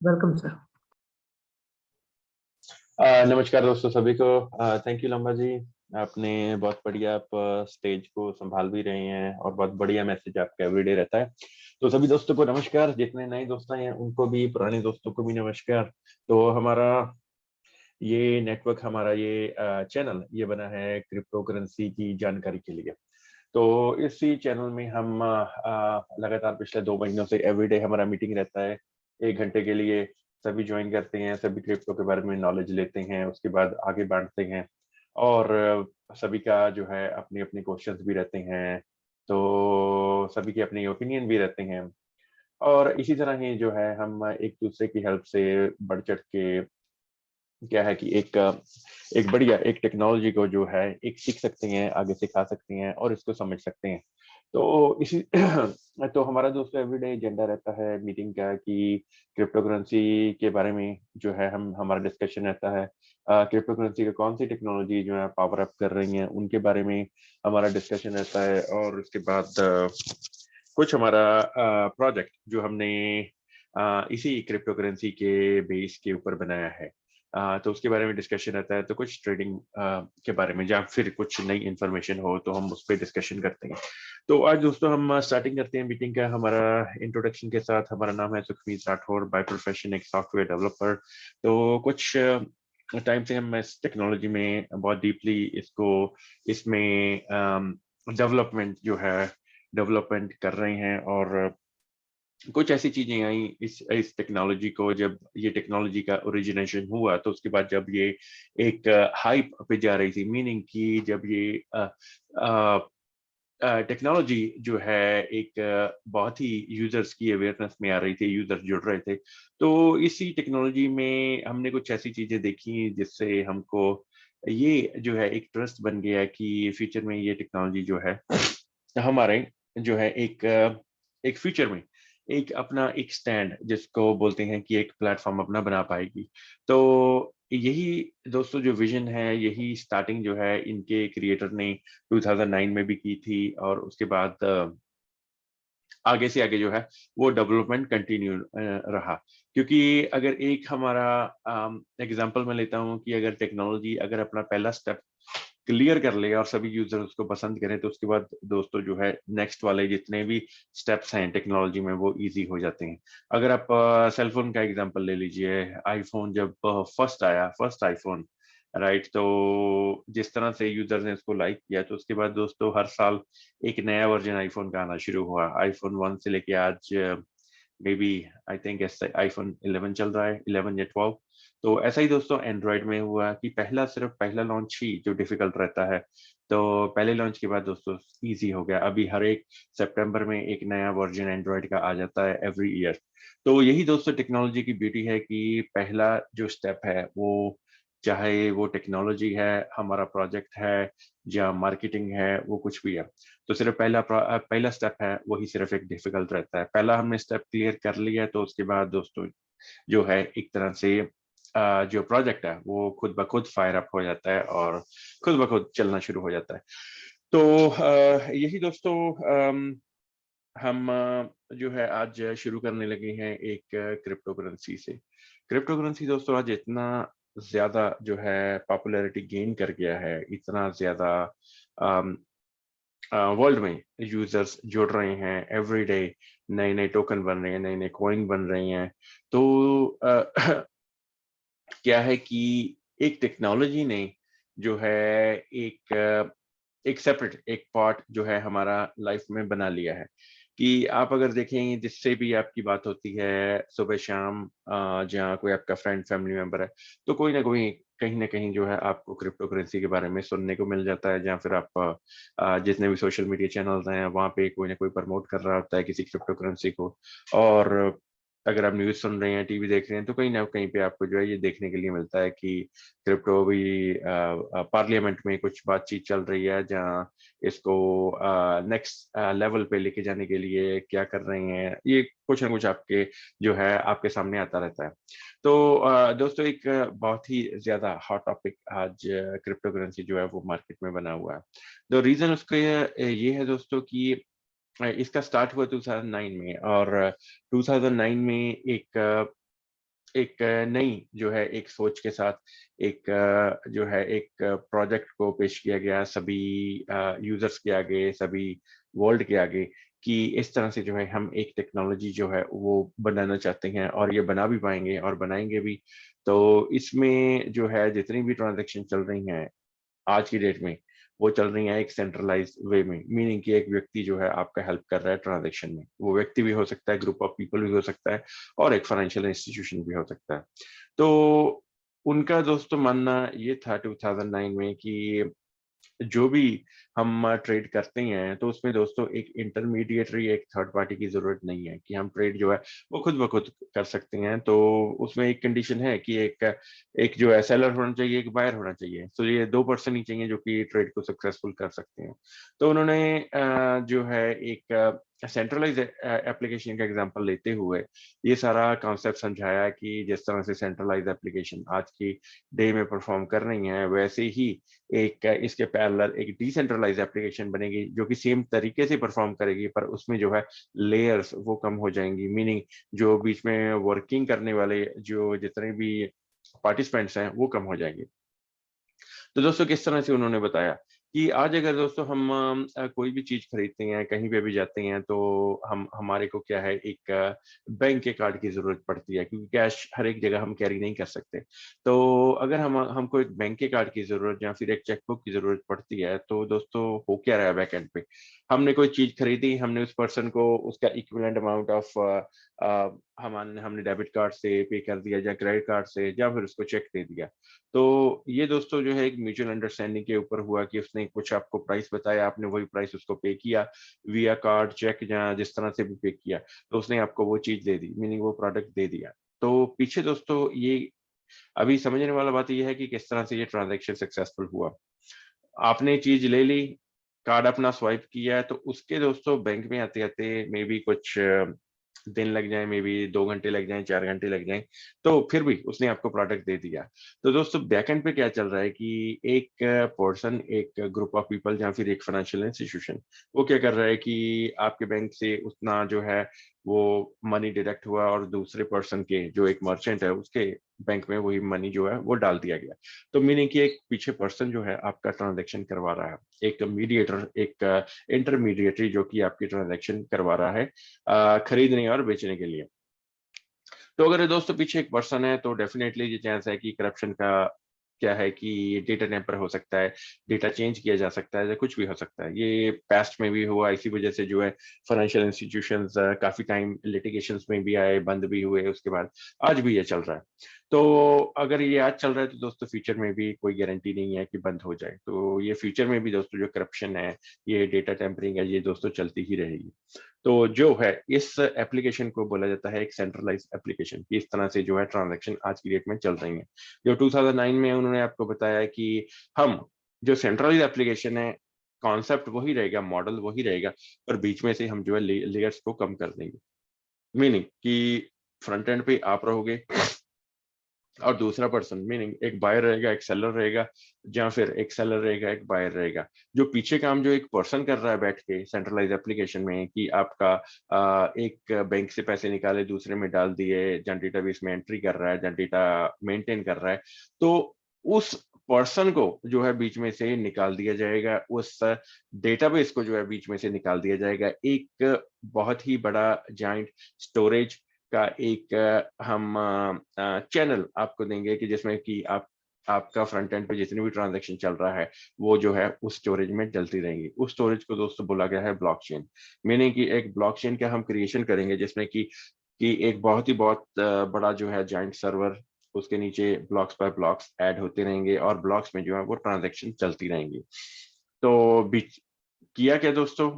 Welcome sir. नमस्कार दोस्तों सभी को। थैंक यू लंबा जी। आपने बहुत बढ़िया आप स्टेज को संभाल भी रहे हैं और बहुत बढ़िया मैसेज आपका एवरीडे रहता है। तो सभी दोस्तों को नमस्कार, जितने नए दोस्त आए हैं उनको भी, पुराने दोस्तों को भी नमस्कार। तो हमारा ये नेटवर्क, हमारा ये चैनल ये बना है क्रिप्टो करेंसी की जानकारी के लिए। तो इसी चैनल में हम लगातार पिछले 2 महीनों से एवरीडे हमारा मीटिंग रहता है 1 घंटे के लिए। सभी ज्वाइन करते हैं, सभी क्रिप्टो के बारे में नॉलेज लेते हैं, उसके बाद आगे बांटते हैं। और सभी का जो है अपने अपने क्वेश्चंस भी रहते हैं, तो सभी के अपने ओपिनियन भी रहते हैं। और इसी तरह ही जो है हम एक दूसरे की हेल्प से बढ़ चढ़ के क्या है कि एक बढ़िया एक टेक्नोलॉजी को जो है एक सीख सकते हैं, आगे सिखा सकते हैं और इसको समझ सकते हैं। तो इसी तो हमारा दोस्तों एवरीडे एजेंडा रहता है मीटिंग का कि क्रिप्टो करेंसी के बारे में जो है हम हमारा डिस्कशन रहता है। क्रिप्टो करेंसी का कौन सी टेक्नोलॉजी जो है पावर अप कर रही हैं उनके बारे में हमारा डिस्कशन रहता है। और उसके बाद कुछ हमारा प्रोजेक्ट जो हमने इसी क्रिप्टो करेंसी के बेस के ऊपर बनाया है, तो उसके बारे में डिस्कशन रहता है। तो कुछ ट्रेडिंग के बारे में या फिर कुछ नई इन्फॉर्मेशन हो तो हम उस पर डिस्कशन करते हैं। तो आज दोस्तों हम स्टार्टिंग करते हैं मीटिंग का हमारा इंट्रोडक्शन के साथ। हमारा नाम है सुखमीत राठौर, बाय प्रोफेशन एक सॉफ्टवेयर डेवलपर। तो कुछ टाइम से हम इस टेक्नोलॉजी में बहुत डीपली इसमें डेवलपमेंट जो है डेवलपमेंट कर रहे हैं। और कुछ ऐसी चीजें आई इस टेक्नोलॉजी को, जब ये टेक्नोलॉजी का ओरिजिनेशन हुआ तो उसके बाद जब ये एक हाइप पे जा रही थी, मीनिंग कि जब ये टेक्नोलॉजी जो है एक बहुत ही यूजर्स की अवेयरनेस में आ रही थी, यूजर्स जुड़ रहे थे। तो इसी टेक्नोलॉजी में हमने कुछ ऐसी चीजें देखी जिससे हमको ये जो है एक ट्रस्ट बन गया कि फ्यूचर में ये टेक्नोलॉजी जो है हमारे जो है एक फ्यूचर में एक अपना एक स्टैंड जिसको बोलते हैं कि एक प्लेटफॉर्म अपना बना पाएगी। तो यही दोस्तों जो विजन है, यही स्टार्टिंग जो है इनके क्रिएटर ने 2009 में भी की थी। और उसके बाद आगे से आगे जो है वो डेवलपमेंट कंटिन्यू रहा। क्योंकि अगर एक हमारा एग्जांपल मैं लेता हूँ कि अगर टेक्नोलॉजी अगर अपना पहला स्टेप क्लियर कर ले और सभी यूजर उसको पसंद करें, तो उसके बाद दोस्तों जो है नेक्स्ट वाले जितने भी स्टेप्स हैं टेक्नोलॉजी में वो इजी हो जाते हैं। अगर आप सेलफोन का एग्जांपल ले लीजिए, आईफोन जब फर्स्ट आया, फर्स्ट आईफोन, राइट, तो जिस तरह से यूजर ने इसको लाइक किया, तो उसके बाद दोस्तों हर साल एक नया वर्जन आईफोन का आना शुरू हुआ। आईफोन 1 से लेके आज maybe I think iPhone 11 चल रहा है, 11 या 12। तो ऐसा ही दोस्तों एंड्रॉइड में हुआ कि सिर्फ पहला लॉन्च ही जो डिफिकल्ट रहता है, तो पहले लॉन्च के बाद दोस्तों इजी हो गया। अभी हर एक सितंबर में एक नया वर्जन एंड्रॉइड का आ जाता है एवरी ईयर। तो यही दोस्तों टेक्नोलॉजी की ब्यूटी है कि पहला जो स्टेप है वो, चाहे वो टेक्नोलॉजी है, हमारा प्रोजेक्ट है या मार्केटिंग है, वो कुछ भी है, तो सिर्फ पहला स्टेप है वही सिर्फ एक डिफिकल्ट रहता है। पहला हमने स्टेप क्लियर कर लिया तो उसके बाद दोस्तों जो है एक तरह से जो प्रोजेक्ट है वो खुद ब खुद फायर अप हो जाता है और खुद ब खुद चलना शुरू हो जाता है। तो यही दोस्तों हम जो है आज शुरू करने लगे हैं एक क्रिप्टो करेंसी से। क्रिप्टो करेंसी दोस्तों आज इतना ज्यादा जो है पॉपुलैरिटी गेन कर गया है, इतना ज्यादा वर्ल्ड में यूजर्स जुड़ रहे हैं एवरीडे, नए नए टोकन बन रहे हैं, नए नए कॉइन बन रहे हैं। तो क्या है कि एक टेक्नोलॉजी ने जो है एक एक सेपरेट एक पार्ट जो है हमारा लाइफ में बना लिया है। कि आप अगर देखें जिससे भी आपकी बात होती है सुबह शाम, जहाँ कोई आपका फ्रेंड फैमिली मेंबर है, तो कोई ना कोई कहीं ना कहीं जो है आपको क्रिप्टो करेंसी के बारे में सुनने को मिल जाता है। जहाँ फिर आप जितने भी सोशल मीडिया चैनल्स हैं वहाँ पे कोई ना कोई प्रमोट कर रहा होता है किसी क्रिप्टो करेंसी को। और अगर आप न्यूज़ सुन रहे हैं, टीवी देख रहे हैं, तो कहीं ना कहीं पे आपको जो है ये देखने के लिए मिलता है कि क्रिप्टो भी पार्लियामेंट में कुछ बातचीत चल रही है, जहाँ इसको नेक्स्ट लेवल पे लेके जाने के लिए क्या कर रहे हैं, ये कुछ ना कुछ आपके जो है आपके सामने आता रहता है। तो दोस्तों एक बहुत ही ज्यादा हॉट टॉपिक आज क्रिप्टो करेंसी जो है वो मार्केट में बना हुआ है। तो रीजन उसका ये है दोस्तों कि इसका स्टार्ट हुआ 2009 में। और 2009 में एक एक नई जो है एक सोच के साथ एक जो है एक प्रोजेक्ट को पेश किया गया सभी यूज़र्स के आगे, सभी वर्ल्ड के आगे कि इस तरह से जो है हम एक टेक्नोलॉजी जो है वो बनाना चाहते हैं और ये बना भी पाएँगे और बनाएँगे भी। तो इसमें जो है जितनी भी ट्रांज़ैक्शन चल रही हैं आज की डेट में, वो चल रही हैं एक सेंट्रलाइज़्ड वे में, मीनिंग कि एक व्यक्ति जो है आपका हेल्प कर रहा है ट्रांज़ैक्शन में। वो व्यक्ति भी हो सकता है, ग्रुप ऑफ पीपल भी हो सकता है और एक फाइनेंशियल इंस्टीट्यूशन भी हो सकता है। तो उनका दोस्तों मानना ये था 2009 में कि जो भी हम ट्रेड करते हैं, तो उसमें दोस्तों एक इंटरमीडिएटरी एक थर्ड पार्टी की ज़रूरत नहीं है कि हम ट्रेड जो है, वो खुद ब खुद कर सकते हैं। तो उसमें एक कंडीशन है कि एक एक जो है सेलर होना चाहिए, एक बायर होना चाहिए। तो ये 2 पर्सन ही चाहिए जो कि ट्रेड को सक्सेसफुल कर सकते हैं। तो उन्होंने जो है एक सेंट्रलाइज़्ड एप्लीकेशन का एग्ज़ाम्पल लेते हुए, ये सारा कॉन्सेप्ट समझाया कि जिस तरह से सेंट्रलाइज़्ड एप्लीकेशन आज की डे में परफ़ॉर्म कर रही हैं, वैसे ही एक इसके पैरेलल एक डिसेंट्रलाइज़्ड एप्लीकेशन बनेगी जो कि सेम तरीके से परफ़ॉर्म करेगी पर उसमें जो है लेयर्स वो कम हो जाएँगी। मीनिंग जो बीच में वर्किंग करने वाले जो जितने भी पार्टिसिपेंट्स हैं वो कम हो जाएँगे। तो दोस्तों किस तरह से उन्होंने बताया कि आज अगर दोस्तों हम कोई भी चीज़ खरीदते हैं, कहीं पे भी जाते हैं तो हम हमारे को क्या है एक बैंक के कार्ड की ज़रूरत पड़ती है क्योंकि कैश हर एक जगह हम कैरी नहीं कर सकते। तो अगर हम हमको एक बैंक के कार्ड की ज़रूरत या फिर एक चेक बुक की ज़रूरत पड़ती है तो दोस्तों हो क्या रहा है बैक एंड पे? हमने कोई चीज़ खरीदी, हमने उस पर्सन को उसका इक्विवेलेंट अमाउंट ऑफ हमने डेबिट कार्ड से पे कर दिया या क्रेडिट कार्ड से या फिर उसको चेक दे दिया। तो ये दोस्तों जो है एक म्यूचुअल अंडरस्टैंडिंग के ऊपर हुआ कि उसने कुछ आपको प्राइस बताया, आपने वही प्राइस उसको पे किया विया कार्ड, चेक या जिस तरह से भी पे किया, तो उसने आपको वो चीज़ दे दी, मीनिंग वो प्रोडक्ट दे दिया। तो पीछे दोस्तों ये अभी समझने वाला बात ये है कि किस तरह से ये ट्रांज़ैक्शन सक्सेसफुल हुआ। आपने चीज़ ले ली, कार्ड अपना स्वाइप किया, तो उसके दोस्तों बैंक में आते-आते मेबी कुछ दिन लग जाएँ, मेबी 2 घंटे लग जाएँ, 4 घंटे लग जाएँ, तो फिर भी उसने आपको प्रोडक्ट दे दिया। तो दोस्तों बैकएंड पे क्या चल रहा है कि एक पर्सन, एक ग्रुप ऑफ पीपल या फिर एक फाइनेंशियल इंस्टीट्यूशन, वो क्या कर रहा है कि आपके बैंक से उतना जो है वो मनी डिडक्ट हुआ और दूसरे पर्सन के जो एक मर्चेंट है, उसके बैंक में वही मनी जो है वो डाल दिया गया। तो मीनिंग कि एक पीछे पर्सन जो है आपका ट्रांज़ैक्शन करवा रहा है। एक मीडिएटर, एक इंटरमीडिएटरी जो कि आपकी ट्रांज़ैक्शन करवा रहा है खरीदने और बेचने के लिए। तो अगर ये दोस्तों पीछे एक पर्सन है तो डेफ़िनेटली ये चांस है कि करप्शन का क्या है कि डेटा टैम्पर हो सकता है, डेटा चेंज किया जा सकता है या कुछ भी हो सकता है। ये पास्ट में भी हुआ, इसी वजह से जो है फाइनेंशियल इंस्टीट्यूशंस काफ़ी टाइम लिटिगेशंस में भी आए, बंद भी हुए, उसके बाद आज भी ये चल रहा है। तो अगर ये आज चल रहा है तो दोस्तों फ्यूचर में भी कोई गारंटी नहीं है कि बंद हो जाए। तो ये फ्यूचर में भी दोस्तों जो करप्शन है, ये डेटा टैम्परिंग है, ये दोस्तों चलती ही रहेगी। तो जो है इस एप्लीकेशन को बोला जाता है एक सेंट्रलाइज्ड एप्लीकेशन कि इस तरह से जो है ट्रांज़ैक्शन आज की डेट में चल रही हैं। जो 2009 में उन्होंने आपको बताया कि हम जो सेंट्रलाइज्ड एप्लीकेशन है, कॉन्सेप्ट वही रहेगा, मॉडल वही रहेगा, पर बीच में से हम जो है लेयर्स को कम कर देंगे। मीनिंग कि फ्रंट एंड पे आप रहोगे और दूसरा पर्सन मीनिंग एक बायर रहेगा, एक सेलर रहेगा या फिर एक सेलर रहेगा, एक बायर रहेगा। जो पीछे काम जो एक पर्सन कर रहा है बैठ के सेंट्रलाइज़्ड एप्लीकेशन में कि आपका एक बैंक से पैसे निकाले दूसरे में डाल दिए या डेटाबेस में एंट्री कर रहा है या डेटा मेंटेन कर रहा है। तो उस पर्सन को जो है बीच में से निकाल दिया जाएगा, उस डेटाबेस को जो है बीच में से निकाल दिया जाएगा। एक बहुत ही बड़ा जायंट स्टोरेज का एक हम चैनल आपको देंगे कि जिसमें कि आपका फ्रंट एंड पे जितने भी ट्रांज़ैक्शन चल रहा है, वो जो है उस स्टोरेज में डलती रहेंगी। उस स्टोरेज को दोस्तों बोला गया है ब्लॉकचेन। मीनिंग कि एक ब्लॉकचेन का हम क्रिएशन करेंगे जिसमें कि एक बहुत बड़ा जो है जायंट सर्वर उसके नीचे ब्लॉक्स बाय ब्लॉक्स ऐड होते रहेंगे और ब्लॉक्स में जो है वो ट्रांज़ैक्शन चलती रहेंगी। तो बीच किया क्या दोस्तों?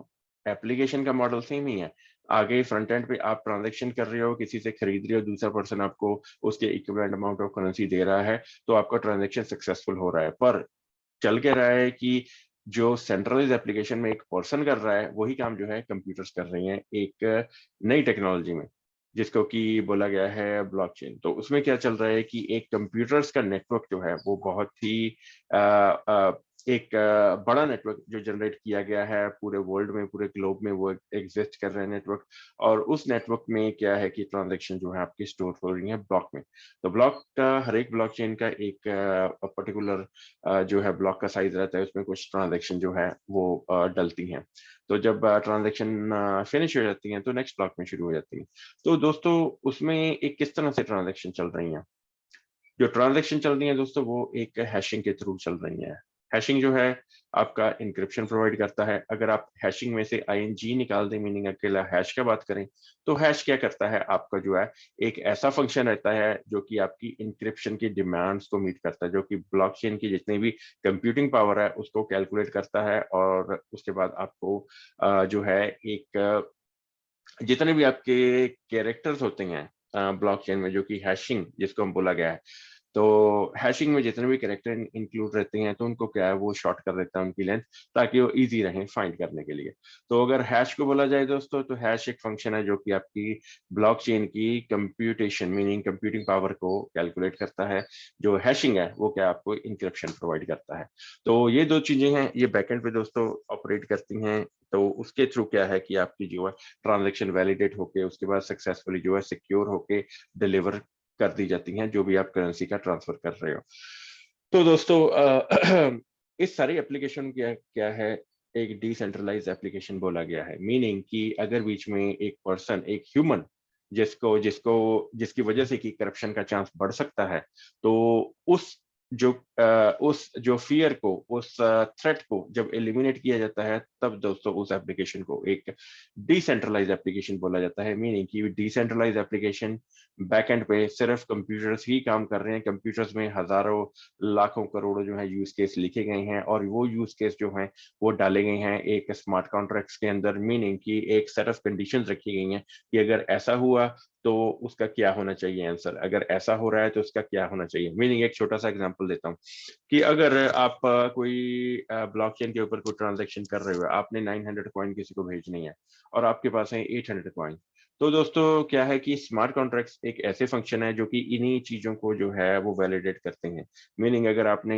एप्लीकेशन का मॉडल सेम ही है। आगे फ्रंट एंड पे आप ट्रांज़ैक्शन कर रहे हो, किसी से खरीद रहे हो, दूसरा पर्सन आपको उसके इक्विवेलेंट अमाउंट ऑफ करेंसी दे रहा है, तो आपका ट्रांज़ैक्शन सक्सेसफुल हो रहा है। पर चल क्या रहा है कि जो सेंट्रलाइज़्ड एप्लीकेशन में एक पर्सन कर रहा है, वही काम जो है कंप्यूटर्स कर रही हैं एक नई टेक्नोलॉजी में, जिसको कि बोला गया है ब्लॉकचेन। तो उसमें क्या चल रहा है कि एक कंप्यूटर्स का नेटवर्क जो है वो बहुत ही एक बड़ा नेटवर्क जो जनरेट किया गया है पूरे वर्ल्ड में, पूरे ग्लोब में, वो एग्जिस्ट कर रहे हैं नेटवर्क। और उस नेटवर्क में क्या है कि ट्रांजैक्शन जो है आपकी स्टोर हो रही है ब्लॉक में। तो ब्लॉक का, हर एक ब्लॉकचेन का एक पर्टिकुलर जो है ब्लॉक का साइज रहता है, उसमें कुछ ट्रांजैक्शन जो है वो डलती हैं। तो जब ट्रांजैक्शन फिनिश हो जाती हैं तो नेक्स्ट ब्लॉक में शुरू हो जाती है। तो दोस्तों उसमें एक किस तरह से ट्रांजैक्शन चल रही हैं, जो ट्रांजैक्शन चल रही है दोस्तों वो एक हैशिंग के थ्रू चल रही है। हैशिंग जो है आपका इंक्रिप्शन प्रोवाइड करता है। अगर आप हैशिंग में से आईएनजी निकाल दें, मीनिंग अकेला हैश का बात करें, तो हैश क्या करता है आपका जो है एक ऐसा फंक्शन रहता है जो कि आपकी इंक्रिप्शन की डिमांड्स को मीट करता है, जो कि ब्लॉकचेन की जितनी भी कंप्यूटिंग पावर है उसको कैलकुलेट करता है। और उसके बाद आपको जो है एक जितने भी आपके कैरेक्टर्स होते हैं ब्लॉकचेन में, जो कि हैशिंग जिसको हम बोला गया है, तो हैशिंग में जितने भी कैरेक्टर इंक्लूड रहते हैं तो उनको क्या है वो शॉर्ट कर देता है उनकी लेंथ, ताकि वो इजी रहे फाइंड करने के लिए। तो अगर हैश को बोला जाए दोस्तों, तो हैश एक फंक्शन है जो कि आपकी ब्लॉकचेन की कंप्यूटेशन मीनिंग कंप्यूटिंग पावर को कैलकुलेट करता है। जो हैशिंग है वो क्या आपको इंक्रिप्शन प्रोवाइड करता है। तो ये दो चीजें हैं, ये बैकएंड पे दोस्तों ऑपरेट करती हैं। तो उसके थ्रू क्या है कि आपकी जो है ट्रांजेक्शन वैलिडेट होके उसके बाद सक्सेसफुली जो है सिक्योर होके डिलीवर कर दी जाती हैं, जो भी आप करेंसी का ट्रांसफर कर रहे हो। तो दोस्तों इस सारी एप्लीकेशन क्या क्या है, एक डिसेंट्रलाइज एप्लीकेशन बोला गया है। मीनिंग कि अगर बीच में एक पर्सन, एक ह्यूमन, जिसको जिसको जिसकी वजह से कि करप्शन का चांस बढ़ सकता है, तो उस उस जो फियर को, उस थ्रेट को जब एलिमिनेट किया जाता है, तब दोस्तों उस एप्लीकेशन को एक डिसेंट्रलाइज एप्लीकेशन बोला जाता है। मीनिंग कि डिसेंट्रलाइज एप्लीकेशन बैकएंड पे सिर्फ कंप्यूटर्स ही काम कर रहे हैं। कंप्यूटर्स में हजारों लाखों करोड़ों जो है यूज केस लिखे गए हैं, और वो यूज केस जो हैं वो डाले गए हैं एक स्मार्ट कॉन्ट्रैक्ट्स के अंदर। मीनिंग कि एक सेट ऑफ कंडीशंस रखी गई हैं कि अगर ऐसा हुआ तो उसका क्या होना चाहिए आंसर, अगर ऐसा हो रहा है तो उसका क्या होना चाहिए। मीनिंग एक छोटा सा एग्जांपल देता हूँ कि अगर आप कोई ब्लॉकचेन के ऊपर कोई ट्रांजैक्शन कर रहे हो, आपने 900 कॉइन किसी को भेजनी है और आपके पास है 800 कॉइन। तो दोस्तों क्या है कि स्मार्ट कॉन्ट्रैक्ट्स एक ऐसे फंक्शन है जो कि इन्हीं चीजों को जो है वो वैलिडेट करते हैं। मीनिंग अगर आपने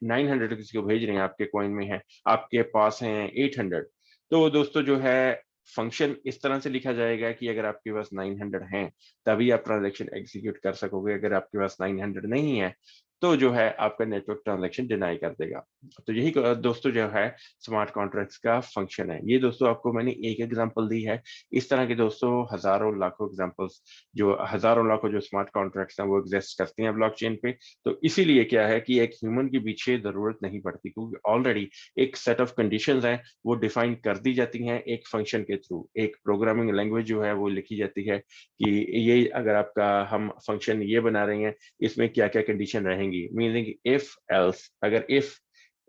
900 किसी को भेज रहे हैं, आपके कॉइन में है, आपके पास है 800, तो दोस्तों जो है फंक्शन इस तरह से लिखा जाएगा कि अगर आपके पास 900 हैं तभी आप ट्रांजैक्शन एग्जीक्यूट कर सकोगे। अगर आपके पास 900 नहीं है तो जो है आपका नेटवर्क ट्रांजैक्शन डिनाई कर देगा। तो यही दोस्तों जो है स्मार्ट कॉन्ट्रैक्ट्स का फंक्शन है। ये दोस्तों आपको मैंने एक एग्जांपल दी है। इस तरह के दोस्तों हजारों लाखों एग्जांपल्स, जो हजारों लाखों जो स्मार्ट कॉन्ट्रैक्ट्स हैं वो एग्जिस्ट करती हैं ब्लॉकचेन पे। तो इसीलिए क्या है कि एक ह्यूमन के पीछे जरूरत नहीं पड़ती, क्योंकि ऑलरेडी एक सेट ऑफ कंडीशंस हैं वो डिफाइन कर दी जाती हैं एक फंक्शन के थ्रू। एक प्रोग्रामिंग लैंग्वेज जो है वो लिखी जाती है कि ये अगर आपका हम फंक्शन ये बना रहे हैं, इसमें क्या क्या कंडीशन रहेंगी। मीनिंग इफ एल्स, अगर इफ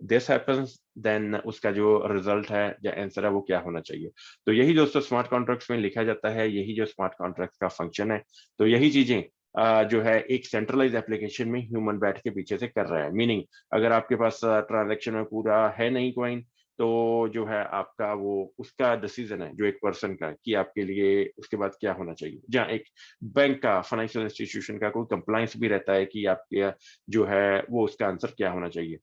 दिस हैपेंस देन उसका जो रिजल्ट है या आंसर है वो क्या होना चाहिए। तो यही दोस्तों स्मार्ट कॉन्ट्रैक्ट्स में लिखा जाता है, यही जो स्मार्ट कॉन्ट्रैक्ट्स का फंक्शन है। तो यही चीजें जो है एक सेंट्रलाइज एप्लीकेशन में ह्यूमन बैठ के पीछे से कर रहा है। मीनिंग अगर आपके पास ट्रांजैक्शन में पूरा है नहीं कॉइन, तो जो है आपका वो उसका डिसीजन है जो एक पर्सन का कि आपके लिए उसके बाद क्या होना चाहिए। जहाँ एक बैंक का, फाइनेंशियल इंस्टीट्यूशन का कोई कंप्लाइंस भी रहता है कि आपके जो है वो उसका आंसर क्या होना चाहिए।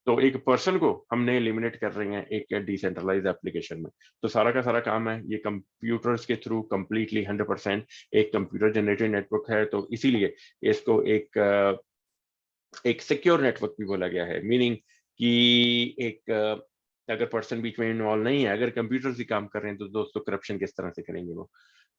तो एक पर्सन को हमने एलिमिनेट कर रहे हैं एक डिसेंट्रलाइज एप्लीकेशन में। तो सारा का सारा काम है ये कंप्यूटर्स के थ्रू, कंप्लीटली 100% एक कंप्यूटर जनरेटेड नेटवर्क है। तो इसीलिए इसको एक सिक्योर नेटवर्क भी बोला गया है। मीनिंग कि एक अगर पर्सन बीच में इन्वॉल्व नहीं है, अगर कंप्यूटर से काम कर रहे हैं, तो दोस्तों करप्शन किस तरह से करेंगे वो।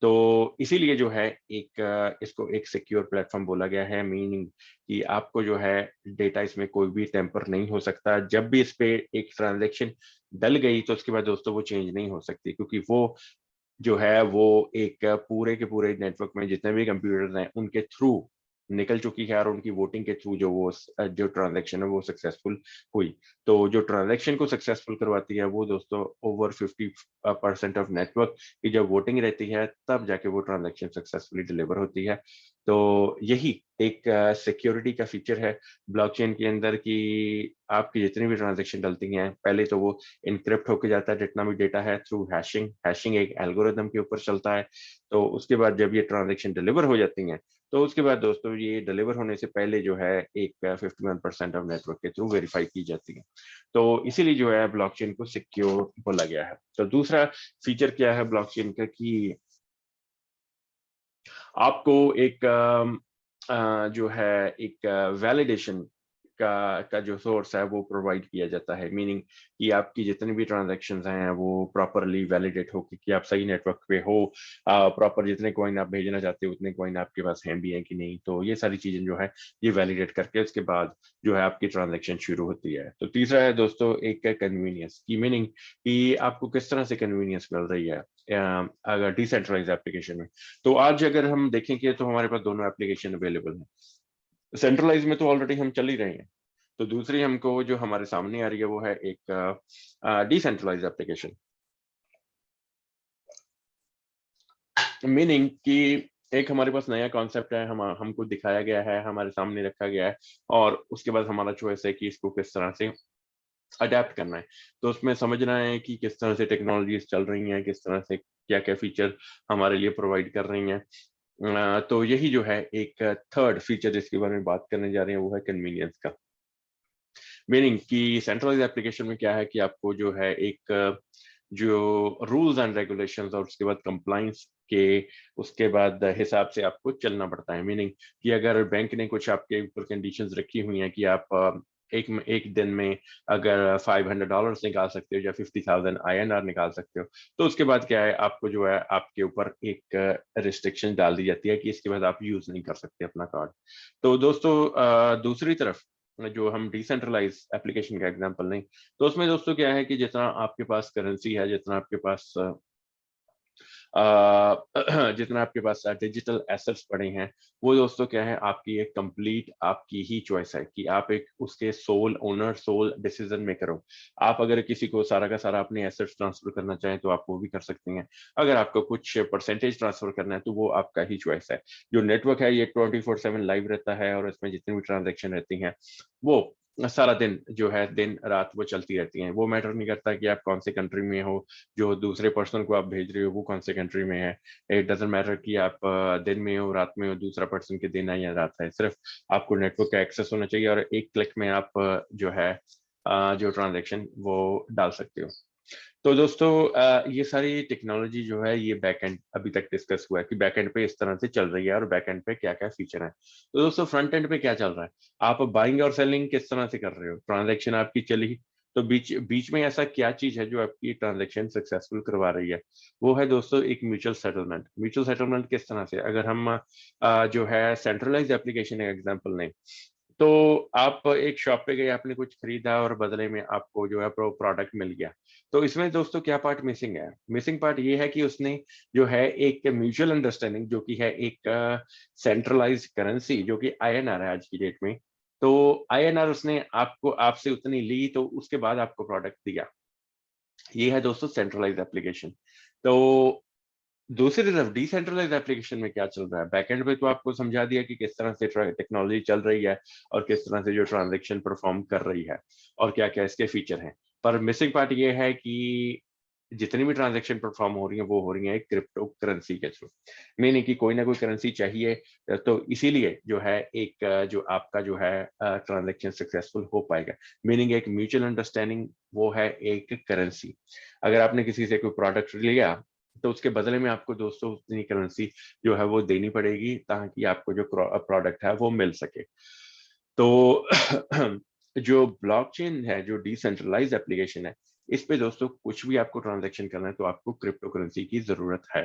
तो इसीलिए जो है इसको एक सिक्योर प्लेटफॉर्म बोला गया है। मीनिंग कि आपको जो है डेटा इसमें कोई भी टेम्पर नहीं हो सकता। जब भी इस पे एक ट्रांजैक्शन डल गई तो उसके बाद दोस्तों वो चेंज नहीं हो सकती, क्योंकि वो जो है वो एक पूरे के पूरे नेटवर्क में जितने भी कंप्यूटर्स हैं उनके थ्रू निकल चुकी है, और उनकी वोटिंग के थ्रू जो ट्रांजैक्शन है वो सक्सेसफुल हुई। तो जो ट्रांजैक्शन को सक्सेसफुल करवाती है वो दोस्तों ओवर 50% ऑफ नेटवर्क की जब वोटिंग रहती है, तब जाके वो ट्रांजैक्शन सक्सेसफुली डिलीवर होती है। तो यही एक सिक्योरिटी का फीचर है ब्लॉकचेन के अंदर कि आपकी जितनी भी ट्रांजैक्शन डलती हैं, पहले तो वो एन्क्रिप्ट होके जाता है जितना भी डेटा है थ्रू हैशिंग। हैशिंग एक एल्गोरिदम के ऊपर चलता है। तो उसके बाद जब ये ट्रांजैक्शन डिलीवर हो जाती हैं, तो उसके बाद दोस्तों ये डिलीवर होने से पहले जो है एक 51% ऑफ नेटवर्क के थ्रू वेरीफाई की जाती है। तो इसीलिए जो है ब्लॉकचेन को सिक्योर बोला गया है। तो दूसरा फीचर क्या है ब्लॉकचेन का कि आपको एक जो है एक वैलिडेशन का जो सोर्स है वो प्रोवाइड किया जाता है। मीनिंग कि आपकी जितनी भी ट्रांजैक्शंस हैं वो प्रॉपरली वैलिडेट हो कि आप सही नेटवर्क पे हो। प्रॉपर जितने कॉइन आप भेजना चाहते हो उतने कॉइन आपके पास हैं भी हैं कि नहीं। तो ये सारी चीजें जो है ये वैलिडेट करके उसके बाद जो है आपकी ट्रांजैक्शन शुरू होती है। तो तीसरा है दोस्तों एक कन्वीनियंस की। मीनिंग कि आपको किस तरह से कन्वीनियंस मिल रही है अगर डिसेंट्रलाइज एप्लीकेशन में। तो आज अगर हम देखेंगे तो हमारे पास दोनों एप्लीकेशन अवेलेबल हैं। सेंट्रलाइज में तो ऑलरेडी हम चल ही रहे हैं। तो दूसरी हमको जो हमारे सामने आ रही है वो है एक डिसेंट्रलाइज एप्लीकेशन। मीनिंग कि एक हमारे पास नया कॉन्सेप्ट है, हम हमको दिखाया गया है, हमारे सामने रखा गया है और उसके बाद हमारा चॉइस है कि इसको किस तरह से अडेप्ट करना है। तो उसमें समझना है कि किस तरह से टेक्नोलॉजीज चल रही हैं, किस तरह से क्या-क्या फीचर हमारे लिए प्रोवाइड कर रही हैं। तो यही जो है एक थर्ड फीचर जिसके बारे में बात करने जा रहे हैं वो है कन्वीनियंस का। मीनिंग कि सेंट्रलाइज्ड एप्लीकेशन में क्या है कि आपको जो है एक जो रूल्स एंड रेगुलेशंस और उसके बाद कंप्लायंस के उसके बाद हिसाब से आपको चलना पड़ता है। मीनिंग कि अगर बैंक ने कुछ आपके ऊपर कंडीशंस रखी हुई हैं कि आप एक दिन में अगर $500 निकाल सकते हो या 50,000 INR निकाल सकते हो, तो उसके बाद क्या है आपको जो है आपके ऊपर एक रिस्ट्रिक्शन डाल दी जाती है कि इसके बाद आप यूज नहीं कर सकते अपना कार्ड। तो दोस्तों दूसरी तरफ जो हम डिसेंट्रलाइज एप्लीकेशन का एग्जांपल लें, तो उसमें दोस्तों क्या है कि जितना आपके पास करेंसी है, जितना आपके पास जितना आपके पास डिजिटल एसेट्स पड़े हैं, वो दोस्तों क्या है आपकी एक कंप्लीट आपकी ही चॉइस है कि आप एक उसके sole owner, sole decision maker हो। आप अगर किसी को सारा का सारा अपने एसेट्स ट्रांसफर करना चाहें तो आप वो भी कर सकते हैं। अगर आपको कुछ परसेंटेज ट्रांसफर करना है तो वो आपका ही चॉइस है। जो नेटवर्क है ये 24/7 लाइव रहता है और इसमें जितनी भी ट्रांजैक्शन रहती हैं, वो सारा दिन जो है दिन-रात वो चलती रहती हैं। वो मैटर नहीं करता कि आप कौन से कंट्री में हो, जो दूसरे पर्सन को आप भेज रहे हो वो कौन से कंट्री में है। इट डज़न्ट मैटर कि आप दिन में हो, रात में हो, दूसरा पर्सन के दिन है या रात है। सिर्फ आपको नेटवर्क का एक्सेस होना चाहिए और एक क्लिक में आप जो है जो ट्रांज़ैक्शन वो डाल सकते हो। तो दोस्तों ये सारी टेक्नोलॉजी जो है ये बैकएंड अभी तक डिस्कस हुआ है कि बैकएंड पे इस तरह से चल रही है और बैकएंड पे क्या-क्या फीचर हैं। तो दोस्तों फ्रंट एंड पे क्या चल रहा है? आप बाइंग और सेलिंग किस तरह से कर रहे हो? ट्रांज़ैक्शन आपकी चली, तो बीच बीच में ऐसा क्या चीज़ है जो आपकी ट्रांज़ैक्शन सक्सेसफुल करवा रही है? वो है दोस्तों एक म्यूचुअल सेटलमेंट। म्यूचुअल सेटलमेंट किस तरह से? अगर हम जो है सेंट्रलाइज़्ड एप्लीकेशन का एग्ज़ाम्पल लें, तो आप एक शॉप पे गए, आपने कुछ खरीदा और बदले में आपको जो है प्रोडक्ट मिल गया। तो इसमें दोस्तों क्या पार्ट मिसिंग है? मिसिंग पार्ट ये है कि उसने जो है एक म्यूचुअल अंडरस्टैंडिंग जो कि है एक सेंट्रलाइज्ड करेंसी जो कि आईएनआर है आज की डेट में। तो आईएनआर उसने आपको आपसे उतनी ली तो उसके बाद आपको प्रोडक्ट दिया। ये है दोस्तों सेंट्रलाइज्ड एप्लीकेशन। तो दूसरी तरफ डिसेंट्रलाइज्ड एप्लीकेशन में क्या चल रहा है? बैकएंड पे तो आपको समझा दिया कि किस तरह से टेक्नोलॉजी चल रही है और किस तरह से जो ट्रांजैक्शन परफॉर्म कर रही है और क्या-क्या इसके फीचर हैं। पर मिसिंग पार्ट ये है कि जितनी भी ट्रांजैक्शन परफॉर्म हो रही हैं, वो हो रही हैं एक क्रिप्टो करेंसी के थ्रू। मीनिंग कि कोई ना कोई करेंसी चाहिए तो इसीलिए जो है एक जो आपका जो है ट्रांजैक्शन सक्सेसफुल हो पाएगा। मीनिंग एक म्यूचुअल अंडरस्टैंडिंग वो है एक करेंसी। अगर आपने किसी से कोई प्रोडक्ट लिया तो उसके बदले में आपको दोस्तों उतनी करेंसी जो है वो देनी पड़ेगी ताकि आपको जो प्रोडक्ट है वो मिल सके। तो जो ब्लॉकचेन है, जो डिसेंट्रलाइज्ड एप्लीकेशन है, इस पे दोस्तों कुछ भी आपको ट्रांज़ैक्शन करना है तो आपको क्रिप्टो करेंसी की ज़रूरत है।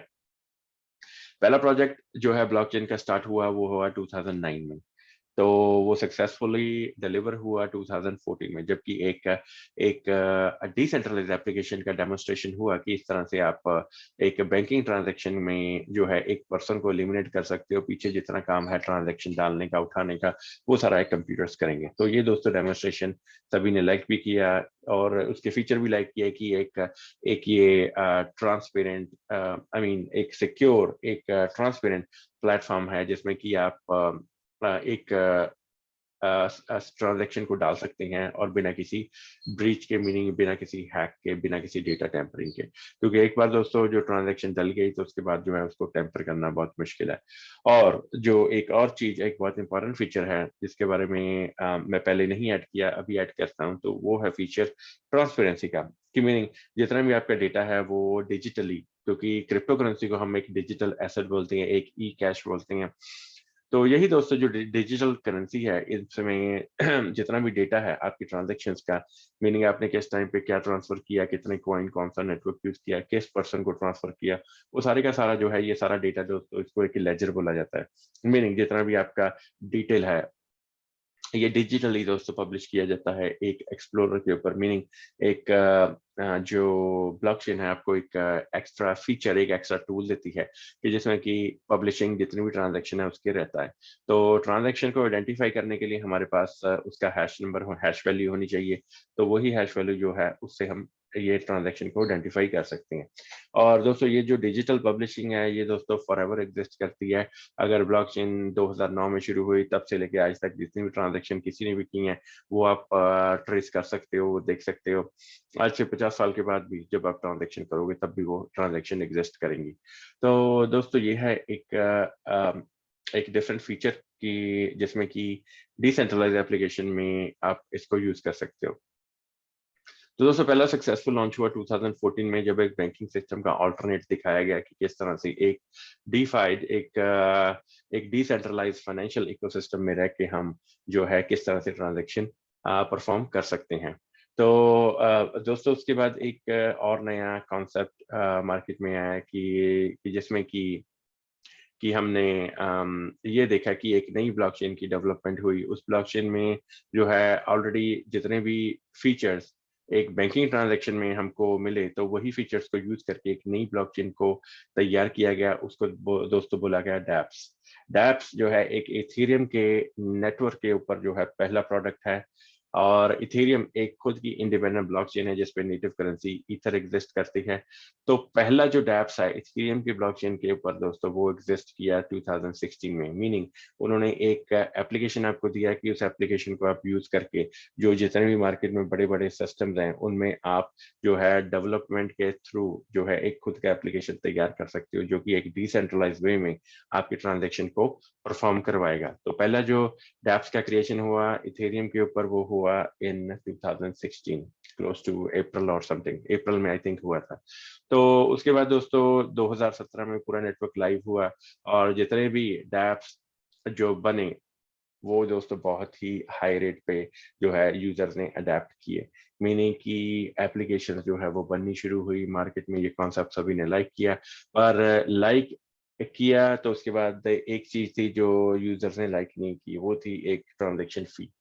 पहला प्रोजेक्ट जो है ब्लॉकचेन का स्टार्ट हुआ वो हुआ 2009 में। तो वो सक्सेसफुली डिलीवर हुआ 2014 में, जबकि एक एक डिसेंट्रलाइज्ड एप्लीकेशन का डेमोन्स्ट्रेशन हुआ कि इस तरह से आप एक बैंकिंग ट्रांजैक्शन में जो है एक पर्सन को एलिमिनेट कर सकते हो, पीछे जितना काम है ट्रांजैक्शन डालने का, उठाने का, वो सारा एक कंप्यूटर्स करेंगे। तो ये दोस्तों डेमोन्स्ट्रेशन सभी ने लाइक भी किया और उसके फीचर भी लाइक किया कि एक ये ट्रांसपेरेंट, आई मीन एक सिक्योर, एक ट्रांसपेरेंट प्लेटफॉर्म है जिसमें कि आप एक ट्रांजैक्शन को डाल सकते हैं और बिना किसी ब्रीच के, मीनिंग बिना किसी हैक के, बिना किसी डेटा टेम्परिंग के, क्योंकि एक बार दोस्तों जो ट्रांजैक्शन डल गई तो उसके बाद जो है उसको टेम्पर करना बहुत मुश्किल है। और जो एक और चीज, एक बहुत इंपॉर्टेंट फीचर है जिसके बारे में मैं पहले नहीं ऐड किया, अभी ऐड करता हूँ, तो वो है फीचर ट्रांसपेरेंसी का, कि मीनिंग जितना भी आपका डेटा है वो डिजिटली, क्योंकि क्रिप्टो करेंसी को हम एक डिजिटल एसेट बोलते हैं, एक ई कैश बोलते हैं। तो यही दोस्तों जो डिजिटल करेंसी है, इसमें जितना भी डेटा है आपकी ट्रांजैक्शंस का, मीनिंग आपने किस टाइम पे क्या ट्रांसफर किया, कितने कॉइन, कौन सा नेटवर्क यूज किया, किस पर्सन को ट्रांसफर किया, वो सारे का सारा जो है, ये सारा डेटा दोस्तों, इसको एक लेजर बोला जाता है। मीनिंग जितना भी आपका डिटेल है, ये डिजिटली दोस्तों पब्लिश किया जाता है एक एक्सप्लोरर के ऊपर। मीनिंग एक जो ब्लॉकचेन है आपको एक एक्स्ट्रा फीचर, एक एक्स्ट्रा टूल देती है कि जिसमें कि पब्लिशिंग जितनी भी ट्रांजैक्शन है उसके रहता है। तो ट्रांजैक्शन को आइडेंटिफाई करने के लिए हमारे पास उसका हैश नंबर हो, हैश वैल्यू होनी चाहिए। तो वही हैश वैल्यू जो है उससे हम ये ट्रांजैक्शन को आइडेंटिफाई कर सकते हैं। और दोस्तों ये जो डिजिटल पब्लिशिंग है ये दोस्तों फॉरएवर एग्जिस्ट करती है। अगर ब्लॉकचेन 2009 में शुरू हुई तब से लेके आज तक जितनी भी ट्रांजैक्शन किसी ने भी की हैं, वो आप ट्रेस कर सकते हो, देख सकते हो। आज से 50 साल के बाद भी जब आप ट्रांजैक्शन करोगे तब भी वो ट्रांजैक्शन एग्जिस्ट करेंगी। तो दोस्तों ये है एक डिफरेंट फीचर कि जिसमें कि डिसेंट्रलाइज्ड एप्लीकेशन में आप इसको यूज कर सकते हो। तो दोस्तों पहला सक्सेसफुल लॉन्च हुआ 2014 में, जब एक बैंकिंग सिस्टम का अल्टरनेट दिखाया गया कि किस तरह से एक डीफाइड, एक डिसेंट्रलाइज्ड फाइनेंशियल इकोसिस्टम में रह के हम जो है किस तरह से ट्रांजैक्शन परफॉर्म कर सकते हैं। तो दोस्तों उसके बाद एक और नया कॉन्सेप्ट मार्केट में आया कि जिसमें कि हमने ये देखा कि एक नई ब्लॉकचेन की डेवलपमेंट हुई। उस ब्लॉकचेन में जो है ऑलरेडी जितने भी फीचर्स एक बैंकिंग ट्रांजैक्शन में हमको मिले, तो वही फीचर्स को यूज करके एक नई ब्लॉकचेन को तैयार किया गया। उसको दोस्तों बोला गया डैप्स। डैप्स जो है एक इथेरियम के नेटवर्क के ऊपर जो है पहला प्रोडक्ट है। और इथेरियम एक खुद की इंडिपेंडेंट ब्लॉकचेन है जिसपे नेटिव करेंसी ईथर एग्जिस्ट करती है। तो पहला जो डैप्स है इथेरियम की ब्लॉकचेन के ऊपर दोस्तों, वो एग्जिस्ट किया 2016 में। मीनिंग उन्होंने एक एप्लीकेशन आपको दिया कि उस एप्लीकेशन को आप यूज करके जो जितने भी मार्केट में बड़े बड़े सिस्टम्स हैं उनमें आप जो है डेवलपमेंट के थ्रू जो है एक खुद का एप्लीकेशन तैयार कर सकते हो, जो कि एक डिसेंट्रलाइज वे में आपकी ट्रांजेक्शन को परफॉर्म करवाएगा। तो पहला जो डैप्स का क्रिएशन हुआ इथेरियम के ऊपर, वो हुआ इन 2016, क्लोज टू अप्रैल और समथिंग, अप्रैल में आई थिंक हुआ था। तो उसके बाद दोस्तों 2017 में पूरा नेटवर्क लाइव हुआ और जितने भी डैप्स जो बने वो दोस्तों बहुत ही हाई रेट पे जो है यूजर्स ने अडेप्ट किए। मीनिंग कि एप्लीकेशन जो है वो बननी शुरू हुई मार्केट में। ये कॉन्सेप्ट सभी ने लाइक किया, पर लाइक किया तो उसके बाद एक चीज थी जो यूजर्स ने लाइक नहीं की, वो थी एक ट्रांजेक्शन फी।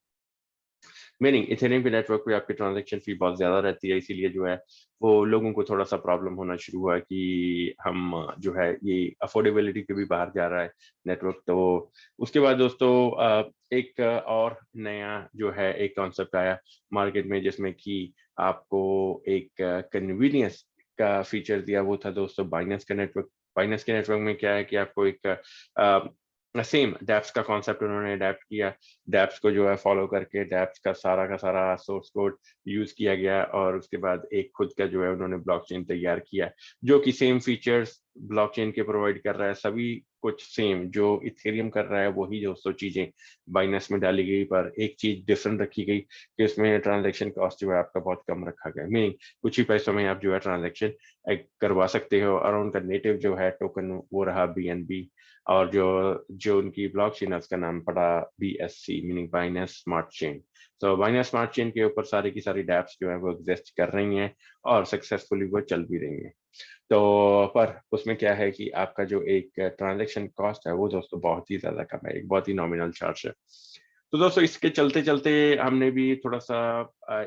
मीनिंग इथेरियम के नेटवर्क पे आपकी ट्रांजैक्शन फी बहुत ज़्यादा रहती है, इसीलिए जो है वो लोगों को थोड़ा-सा प्रॉब्लम होना शुरू हुआ कि हम जो है ये अफोर्डेबिलिटी के भी बाहर जा रहा है नेटवर्क। तो उसके बाद दोस्तों एक और नया जो है एक कॉन्सेप्ट आया मार्केट में जिसमें कि आपको एक कन्वीनियंस का फीचर दिया, वो था दोस्तों बाइनेंस का नेटवर्क। बाइनेंस के नेटवर्क में क्या है कि आपको एक सेम डैप्स का कॉन्सेप्ट उन्होंने अडेप्ट किया। डैप्स को जो है फॉलो करके डैप्स का सारा सोर्स कोड यूज किया गया और उसके बाद एक खुद का जो है उन्होंने ब्लॉकचेन तैयार किया, जो कि सेम फीचर्स ब्लॉकचेन के प्रोवाइड कर रहा है। सभी कुछ सेम जो इथेरियम कर रहा है वही दोस्तों चीजें बाइनेंस में डाली गई, पर एक चीज डिफरेंट रखी गई कि उसमें ट्रांजेक्शन कॉस्ट जो है आपका बहुत कम रखा गया। मीनिंग कुछ ही पैसों में आप जो है ट्रांजेक्शन करवा सकते हो। और उनका नेटिव जो है टोकन वो रहा BNB। और जो जो उनकी ब्लॉकचेन है उसका नाम पड़ा BSC, meaning Binance smart chain. तो बाइनेंस स्मार्ट चेन के ऊपर सारी की सारी डैप्स जो है वो एग्जिस्ट कर रही हैं और सक्सेसफुली वो चल भी रही हैं। तो पर उसमें क्या है कि आपका जो एक ट्रांजैक्शन कॉस्ट है वो दोस्तों बहुत ही ज्यादा कम है, एक बहुत ही नॉमिनल चार्ज है। तो दोस्तों इसके चलते-चलते हमने भी थोड़ा-सा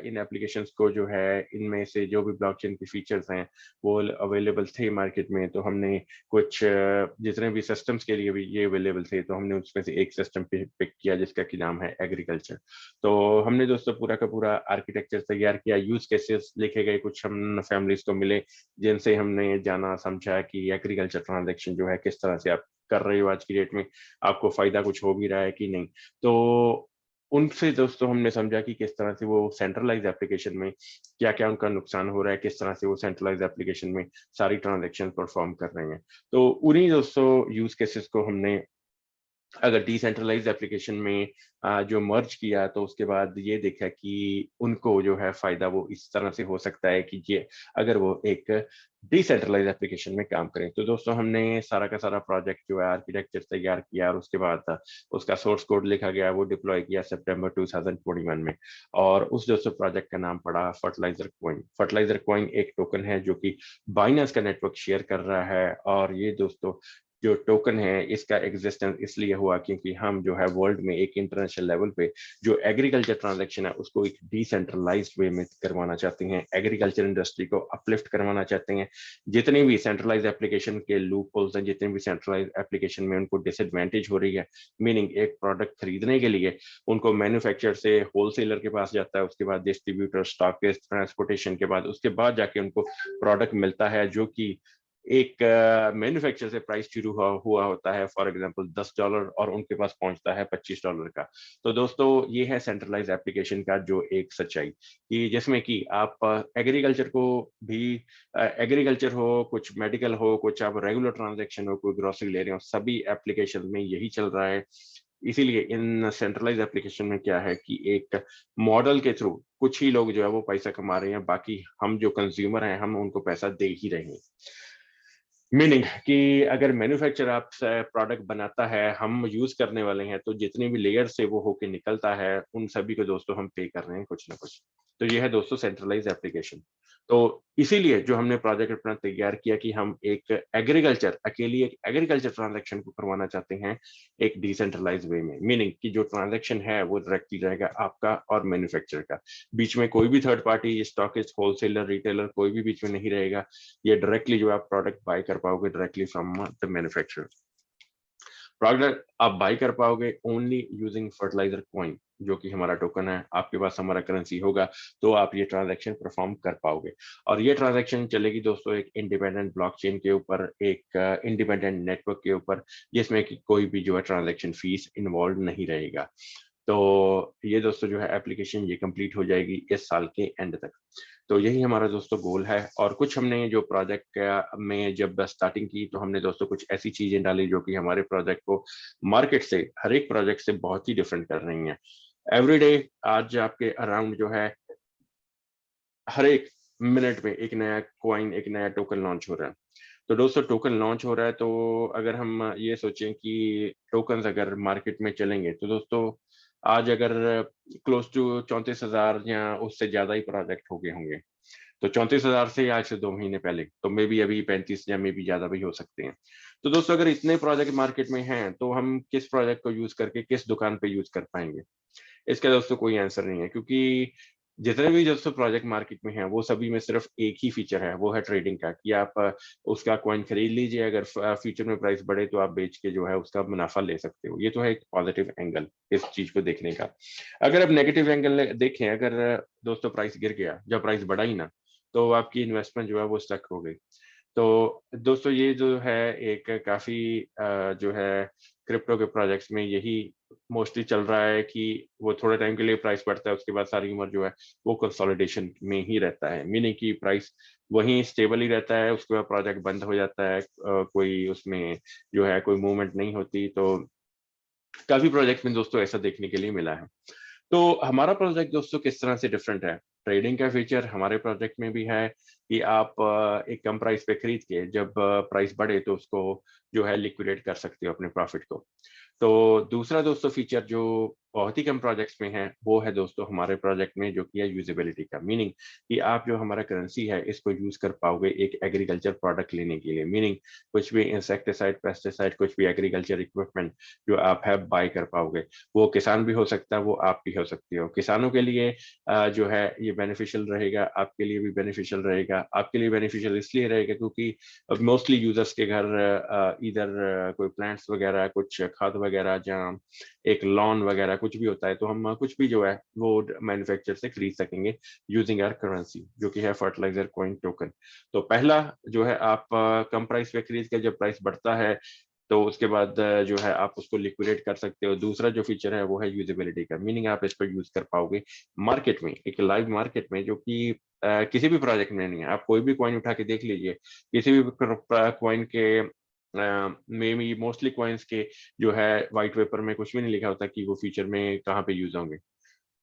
इन एप्लीकेशंस को जो है, इनमें से जो भी ब्लॉकचेन के फीचर्स हैं, वो अवेलेबल थे मार्केट में, तो हमने कुछ जितने भी सिस्टम्स के लिए भी ये अवेलेबल थे, तो हमने उसमें से एक सिस्टम पिक किया जिसका कि नाम है एग्रीकल्चर। तो हमने दोस्तों पूरा का पूरा आर्किटेक्चर तैयार किया, यूज़ केसेस लिखे गए, कुछ हम फैमिलीज़ को मिले, जिनसे हमने जाना समझा कि एग्रीकल्चर ट्रांज़ैक्शन जो है, किस तरह से आप कर रहे हो आज की डेट में, आपको फ़ायदा कुछ हो भी रहा है कि नहीं। तो उनसे दोस्तों हमने समझा कि किस तरह से वो सेंट्रलाइज़ एप्लीकेशन में क्या-क्या उनका नुकसान हो रहा है, किस तरह से वो सेंट्रलाइज़ एप्लीकेशन में सारी ट्रांज़ैक्शन परफ़ॉर्म कर रहे हैं। तो उन्हीं दोस्तों यूज़ केसेस को हमने अगर डिसेंट्रलाइज्ड एप्लीकेशन में जो मर्ज किया, तो उसके बाद ये देखा कि उनको जो है फ़ायदा वो इस तरह से हो सकता है कि ये अगर वो एक डिसेंट्रलाइज्ड एप्लीकेशन में काम करें। तो दोस्तों हमने सारा का सारा प्रोजेक्ट जो है आर्किटेक्चर तैयार किया और उसके बाद उसका सोर्स कोड लिखा गया, वो डिप्लॉय किया सितंबर 2021 में और उस दोस्तों प्रोजेक्ट का नाम पड़ा फर्टिलाइज़र कॉइन। फर्टिलाइज़र कॉइन एक टोकन है जो कि बाइनेंस का नेटवर्क शेयर कर रहा है और ये दोस्तों जो टोकन है इसका एग्जिस्टेंस इसलिए हुआ क्योंकि हम जो है वर्ल्ड में एक इंटरनेशनल लेवल पे जो एग्रीकल्चर ट्रांजैक्शन है उसको एक डिसेंट्रलाइज्ड वे में करवाना चाहते हैं, एग्रीकल्चर इंडस्ट्री को अपलिफ्ट करवाना चाहते हैं। जितने भी सेंट्रलाइज्ड एप्लीकेशन के लूप होल्स हैं, जितने भी सेंट्रलाइज्ड एप्लीकेशन में उनको डिसएडवांटेज हो रही है, मीनिंग एक प्रोडक्ट खरीदने के लिए उनको मैन्युफैक्चरर से होलसेलर के पास जाता है, उसके बाद डिस्ट्रीब्यूटर, स्टॉकिस्ट, ट्रांसपोर्टेशन के बाद उसके बाद जाके उनको प्रोडक्ट मिलता है जो कि एक मैन्युफैक्चरर से प्राइस शुरू हुआ हुआ होता है फॉर एग्जांपल $10 और उनके पास पहुंचता है $25 का। तो दोस्तों ये है सेंट्रलाइज्ड एप्लीकेशन का जो एक सच्चाई कि जिसमें कि आप एग्रीकल्चर को भी एग्रीकल्चर हो, कुछ मेडिकल हो, कुछ आप रेगुलर ट्रांजैक्शन हो, कोई ग्रोसरी ले रहे हो, सभी एप्लीकेशन में यही चल रहा है। इसीलिए इन सेंट्रलाइज्ड एप्लीकेशन में क्या है कि एक मॉडल के थ्रू कुछ ही लोग जो है वो पैसा कमा रहे हैं, बाकी हम जो कंज्यूमर हैं, हम उनको पैसा दे ही रहे हैं। मीनिंग कि अगर मैन्युफैक्चरर आपसे प्रोडक्ट बनाता है, हम यूज़ करने वाले हैं, तो जितने भी लेयर से वो होके निकलता है, उन सभी को दोस्तों हम पे कर रहे हैं कुछ ना कुछ। तो ये है दोस्तों सेंट्रलाइज़्ड एप्लीकेशन। तो इसीलिए जो हमने प्रोजेक्ट अपना तैयार किया कि हम एक अकेली एक एग्रीकल्चर ट्रांज़ैक्शन को करवाना चाहते हैं, एक डिसेंट्रलाइज़्ड वे में। मीनिंग कि जो ट्रांज़ैक्शन है, वो डायरेक्टली रहेगा आपका और मैन्युफैक्चरर का। बीच में कोई भी third party, stockist, wholesaler, retailer कोई भी बीच में नहीं रहेगा। ये डायरेक्टली जो आप प्रोडक्ट बाय कर पाओगे directly from the manufacturer. Product आप बाय कर पाओगे ओनली यूजिंग फर्टिलाइजर कॉइन जो कि हमारा टोकन है। आपके पास हमारा करेंसी होगा तो आप ये ट्रांजैक्शन परफॉर्म कर पाओगे और ये ट्रांजैक्शन चलेगी दोस्तों एक इंडिपेंडेंट ब्लॉकचेन के ऊपर, एक इंडिपेंडेंट नेटवर्क के ऊपर, जिसमें कि कोई भी जो है ट्रांजैक्शन फीस इन्वॉल्व नहीं रहेगा। तो ये दोस्तों जो है एप्लीकेशन ये कंप्लीट हो जाएगी इस साल के एंड तक। तो यही हमारा दोस्तों गोल है और कुछ हमने जो प्रोजेक्ट में जब स्टार्टिंग की तो हमने दोस्तों कुछ ऐसी चीजें डाली जो कि हमारे प्रोजेक्ट को मार्केट से, हर एक प्रोजेक्ट से बहुत ही डिफरेंट कर रही हैं। एवरीडे आज आपके अराउंड जो है हर एक मिनट में एक नया कॉइन, एक नया टोकन लॉन्च हो रहा है। तो दोस्तों टोकन लॉन्च हो रहा है तो अगर हम ये सोचें कि टोकन्स अगर मार्केट में चलेंगे तो दोस्तों आज अगर क्लोज टू 34,000 या उससे ज्यादा ही प्रोजेक्ट हो गए होंगे। तो 34,000 से आज से 2 महीने पहले, तो मे बी अभी 35 या मे बी ज़्यादा भी हो सकते हैं। तो दोस्तों अगर इतने प्रोजेक्ट मार्केट में हैं, तो हम किस प्रोजेक्ट को यूज़ करके किस दुकान पे यूज़ कर पाएँगे? इसका दोस्तों कोई आंसर नहीं है क्योंकि जितने भी दोस्तों प्रोजेक्ट मार्केट में हैं, वो सभी में सिर्फ़ एक ही फीचर है, वो है ट्रेडिंग का कि आप उसका कॉइन खरीद लीजिए, अगर फ्यूचर में प्राइस बढ़े तो आप बेच के जो है उसका मुनाफ़ा ले सकते हो। ये तो है एक पॉज़िटिव एंगल इस चीज़ को देखने का। अगर आप नेगेटिव एंगल देखें, अगर दोस्तों प्राइस गिर गया, जब प्राइस बढ़ा ही ना, तो आपकी इन्वेस्टमेंट जो है वो स्टक हो गई। तो दोस्तों ये जो है एक काफ़ी जो है क्रिप्टो के प्रोजेक्ट्स में यही मोस्टली चल रहा है कि वो थोड़े टाइम के लिए प्राइस बढ़ता है, उसके बाद सारी उम्र जो है वो कंसोलिडेशन में ही रहता है। मीनिंग कि प्राइस वहीं स्टेबल ही रहता है, उसके बाद प्रोजेक्ट बंद हो जाता है, कोई उसमें जो है कोई मूवमेंट नहीं होती। तो काफ़ी प्रोजेक्ट में दोस्तों ऐसा देखने के लिए मिला है। तो हमारा प्रोजेक्ट दोस्तों किस तरह से डिफरेंट है? ट्रेडिंग का फीचर हमारे प्रोजेक्ट में भी है कि आप एक कम प्राइस पे खरीद के जब प्राइस बढ़े तो उसको जो है लिक्विडेट कर सकते हो अपने प्रॉफिट को। तो दूसरा दोस्तों फीचर जो बहुत ही कम प्रोजेक्ट्स में है, वो है दोस्तों हमारे प्रोजेक्ट में जो कि है यूजेबिलिटी का। मीनिंग कि आप जो हमारा करेंसी है इसको यूज कर पाओगे एक एग्रीकल्चर प्रोडक्ट लेने के लिए। मीनिंग कुछ भी इंसेक्टिसाइड, पेस्टिसाइड, कुछ भी एग्रीकल्चर इक्विपमेंट जो आप है बाय कर पाओगे। वो किसान भी हो सकता है, वो आप भी हो सकती हो। किसानों के लिए जो है ये बेनिफिशियल रहेगा, आपके लिए भी बेनिफिशियल रहेगा। आपके लिए बेनिफिशियल इसलिए रहेगा क्योंकि मोस्टली यूजर्स के घर इधर कोई प्लांट्स वगैरह, कुछ खाद वगैरह, जहाँ एक लॉन वगैरह कुछ भी होता है, तो हम कुछ भी जो है वो मैन्युफैक्चर से खरीद सकेंगे यूजिंग आवर करेंसी जो कि है फर्टिलाइजर कॉइन टोकन। तो पहला जो है आप कम प्राइस पे खरीद के जब प्राइस बढ़ता है तो उसके बाद जो है आप उसको लिक्विडेट कर सकते हो। दूसरा जो फीचर है वो है यूजेबिलिटी का। मीनिंग आप इस पर यूज कर पाओगे मार्केट में, एक लाइव मार्केट में, जो कि किसी भी प्रोजेक्ट में नहीं है। आप कोई भी कॉइन उठा के देख लीजिए, किसी भी कॉइन के में भी मोस्टली कॉइन्स के जो है व्हाइट पेपर में कुछ भी नहीं लिखा होता कि वो फ्यूचर में कहाँ पे यूज होंगे।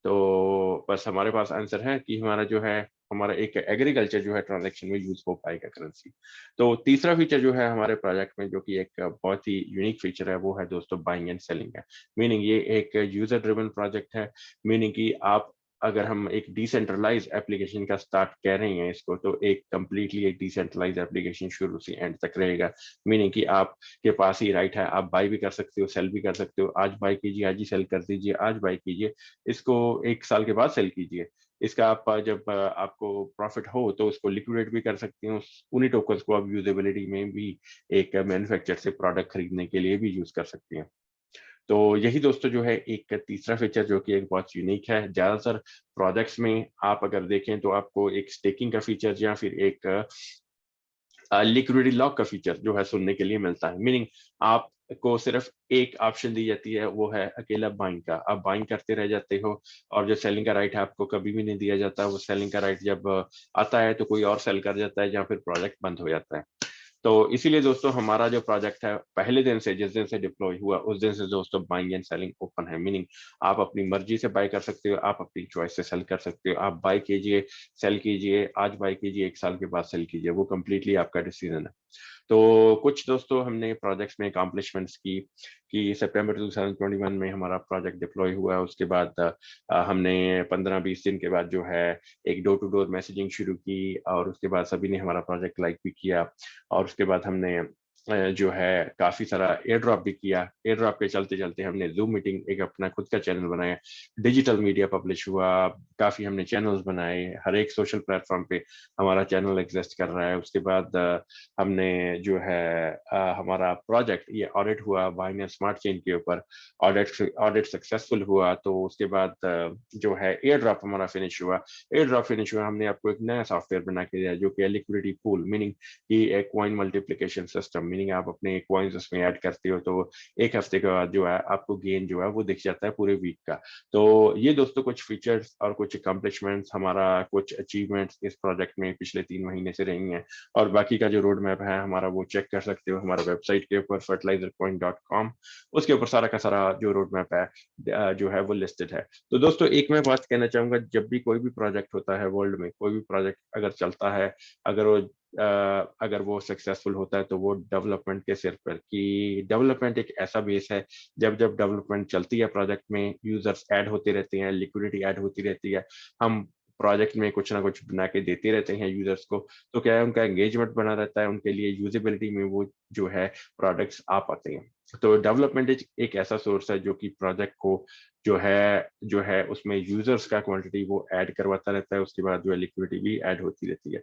तो बस हमारे पास आंसर है कि हमारा जो है हमारा एक एग्रीकल्चर जो है ट्रांजैक्शन में यूज हो पाएगा करेंसी। तो तीसरा फीचर जो है हमारे प्रोजेक्ट में जो कि एक बहुत ही यूनिक फीचर है वो है दोस्तों बाइंग एंड सेलिंग है। मीनिंग ये एक यूजर ड्रिवन प्रोजेक्ट है। मीनिंग कि आप, अगर हम एक डिसेंट्रलाइज एप्लीकेशन का स्टार्ट कर रहे हैं इसको, तो एक कंप्लीटली एक डिसेंट्रलाइज एप्लीकेशन शुरू से एंड तक रहेगा। मीनिंग कि आप के पास ही राइट है, आप बाय भी कर सकते हो, सेल भी कर सकते हो। आज बाय कीजिए, आज ही सेल कर दीजिए, आज बाय कीजिए, इसको 1 साल के बाद सेल कीजिए। इसका आप जब आपको प्रॉफिट हो तो उसको लिक्विडेट भी कर सकते हो। उन्हीं टोकन्स को आप यूजेबिलिटी में भी एक मैन्युफैक्चर से प्रोडक्ट खरीदने के लिए भी यूज कर सकते हैं। तो यही दोस्तों जो है एक तीसरा फीचर जो कि एक बहुत यूनिक है। ज़्यादातर प्रोजेक्ट्स में आप अगर देखें तो आपको एक स्टेकिंग का फीचर या फिर एक लिक्विडिटी लॉक का फीचर जो है सुनने के लिए मिलता है। मीनिंग आपको सिर्फ एक ऑप्शन दी जाती है, वो है अकेला बाइंग का। आप बाइंग करते रह जाते हो और जो सेलिंग का राइट है आपको कभी भी नहीं दिया जाता। वो सेलिंग का राइट जब आता है तो कोई और सेल कर जाता है या फिर प्रोजेक्ट बंद हो जाता है। तो इसीलिए दोस्तों हमारा जो प्रोजेक्ट है पहले दिन से, जिस दिन से डिप्लॉय हुआ उस दिन से दोस्तों बाइंग एंड सेलिंग ओपन है। मीनिंग आप अपनी मर्जी से बाय कर सकते हो, आप अपनी चॉइस से सेल कर सकते हो। आप बाय कीजिए, सेल कीजिए, आज बाय कीजिए, 1 साल के बाद सेल कीजिए, वो कंप्लीटली आपका डिसीजन है। तो कुछ दोस्तों हमने प्रोजेक्ट्स में अकॉम्प्लिशमेंट्स की कि सितंबर 2021 में हमारा प्रोजेक्ट डिप्लॉय हुआ। उसके बाद हमने 15-20 दिन के बाद जो है एक डोर टू डोर मैसेजिंग शुरू की और उसके बाद सभी ने हमारा प्रोजेक्ट लाइक भी किया। और उसके बाद हमने जो है काफ़ी सारा एयर ड्रॉप भी किया। एयर ड्रॉप के चलते-चलते हमने ज़ूम मीटिंग एक अपना खुद का चैनल बनाया। डिजिटल मीडिया पब्लिश हुआ, काफ़ी हमने चैनल्स बनाए, हर एक सोशल प्लेटफ़ॉर्म पे हमारा चैनल एग्ज़िस्ट कर रहा है। उसके बाद हमने जो है हमारा प्रोजेक्ट ये ऑडिट हुआ बाइनेंस स्मार्ट चेन के ऊपर। ऑडिट सक्सेसफुल हुआ तो उसके बाद जो है एयर ड्रॉप हमारा फिनिश हुआ। एयर ड्रॉप फिनिश हुआ, हमने आपको एक नया सॉफ्टवेयर बना के दिया जो कि है लिक्विडिटी पूल। मीनिंग कि एक कॉइन मल्टीप्लिकेशन सिस्टम। मीनिंग आप अपने कॉइन्स उसमें ऐड करते हो तो 1 हफ्ते के बाद जो है आपको गेन जो है वो दिख जाता है पूरे वीक का। तो ये दोस्तों कुछ फीचर्स और कुछ अकम्प्लिशमेंट्स, हमारा कुछ अचीवमेंट्स इस प्रोजेक्ट में पिछले 3 महीने से रही हैं। और बाकी का जो रोड मैप है हमारा वो चेक कर सकते हो हमारा वेबसाइट के ऊपर fertilizercoin.com। उसके ऊपर सारा का सारा जो रोड मैप है जो है वो लिस्टेड है। तो दोस्तों एक मैं बात कहना चाहूँगा, जब भी कोई भी प्रोजेक्ट होता है वर्ल्ड में, कोई भी प्रोजेक्ट अगर चलता है, अगर वो सक्सेसफुल होता है तो वो डेवलपमेंट के सिर पर, कि डेवलपमेंट एक ऐसा बेस है। जब-जब डेवलपमेंट चलती है प्रोजेक्ट में, यूज़र्स ऐड होते रहते हैं, लिक्विडिटी ऐड होती रहती है। हम प्रोजेक्ट में कुछ ना कुछ बना के देते रहते हैं यूज़र्स को, तो क्या है उनका एंगेजमेंट बना रहता है, उनके लिए यूज़ेबिलिटी में वो जो है प्रोडक्ट्स आ पाते हैं। तो डेवलपमेंट एक ऐसा सोर्स है जो कि प्रोजेक्ट को जो है उसमें यूज़र्स का क्वांटिटी वो ऐड करवाता रहता है, उसके बाद जो है लिक्विडिटी भी ऐड होती रहती है।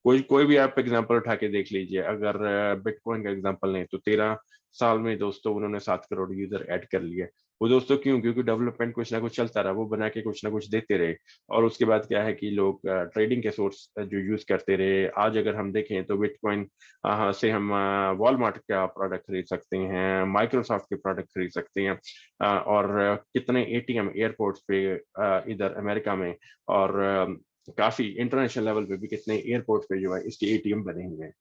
कोई कोई भी आप एग्जांपल उठा के देख लीजिए, अगर बिटकॉइन का एग्जांपल लें तो 13 साल में दोस्तों उन्होंने 7 करोड़ यूजर ऐड कर लिए। वो दोस्तों क्यों? क्योंकि डेवलपमेंट कुछ ना कुछ चलता रहा, वो बना के कुछ ना कुछ देते रहे। और उसके बाद क्या है कि लोग ट्रेडिंग के सोर्स जो यूज करते रहे। आज अगर हम देखें तो बिटकॉइन से हम वॉलमार्ट का प्रोडक्ट खरीद सकते हैं, माइक्रोसॉफ्ट के प्रोडक्ट खरीद सकते हैं। और कितने एटीएम एयरपोर्ट्स पे इधर अमेरिका में और काफ़ी इंटरनेशनल लेवल पे भी कितने एयरपोर्ट पे जो है इसके एटीएम बने हुए हैं।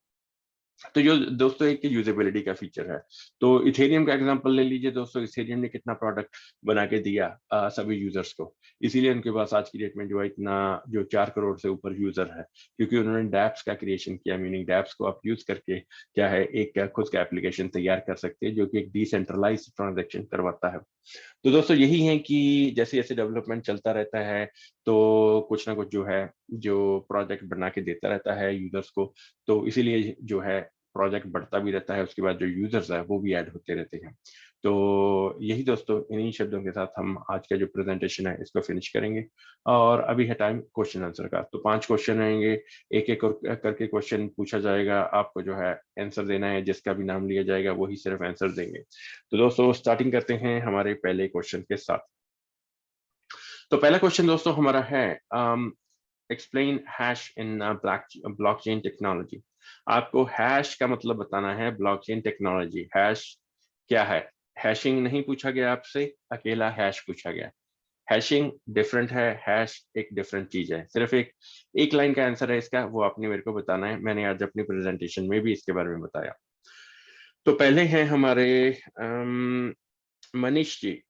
तो जो दोस्तों एक यूजेबिलिटी का फीचर है, तो इथेरियम का एग्जांपल ले लीजिए दोस्तों। इथेरियम ने कितना प्रोडक्ट बना के दिया सभी यूजर्स को, इसीलिए उनके पास आज की डेट में जो है इतना जो 4 करोड़ से ऊपर यूजर है, क्योंकि उन्होंने डैप्स का क्रिएशन किया। मीनिंग डैप्स को आप यूज करके क्या है एक खुद का एप्लीकेशन तैयार कर सकते हैं जो कि एक डिसेंट्रलाइज ट्रांजेक्शन करवाता है। तो दोस्तों यही है कि जैसे जैसे डेवलपमेंट चलता रहता है, तो कुछ ना कुछ जो है जो प्रोजेक्ट बना के देता रहता है यूजर्स को, तो इसीलिए जो है प्रोजेक्ट बढ़ता भी रहता है, उसके बाद जो यूजर्स है वो भी ऐड होते रहते हैं। तो यही दोस्तों, इन्हीं शब्दों के साथ हम आज का जो प्रेजेंटेशन है इसको फिनिश करेंगे। और अभी है टाइम क्वेश्चन आंसर का। तो 5 क्वेश्चन रहेंगे, एक एक करके क्वेश्चन पूछा जाएगा, आपको जो है आंसर देना है, जिसका भी नाम लिया जाएगा वही सिर्फ आंसर देंगे। तो दोस्तों स्टार्टिंग करते हैं हमारे पहले क्वेश्चन के साथ। तो पहला क्वेश्चन दोस्तों हमारा है, एक्सप्लेन हैश इन ब्लॉकचेन टेक्नोलॉजी। आपको हैश का मतलब बताना है ब्लॉकचेन टेक्नोलॉजी। हैश क्या है? हैशिंग नहीं पूछा गया आपसे, अकेला हैश पूछा गया। हैशिंग डिफरेंट है, हैश एक डिफरेंट चीज है। सिर्फ एक लाइन का आंसर है इसका, वो आपने मेरे को बताना है। मैंने आज अपनी प्रेजेंटेशन में भी इसके बारे में बताया। तो पहले हैं हमारे मनीष जी,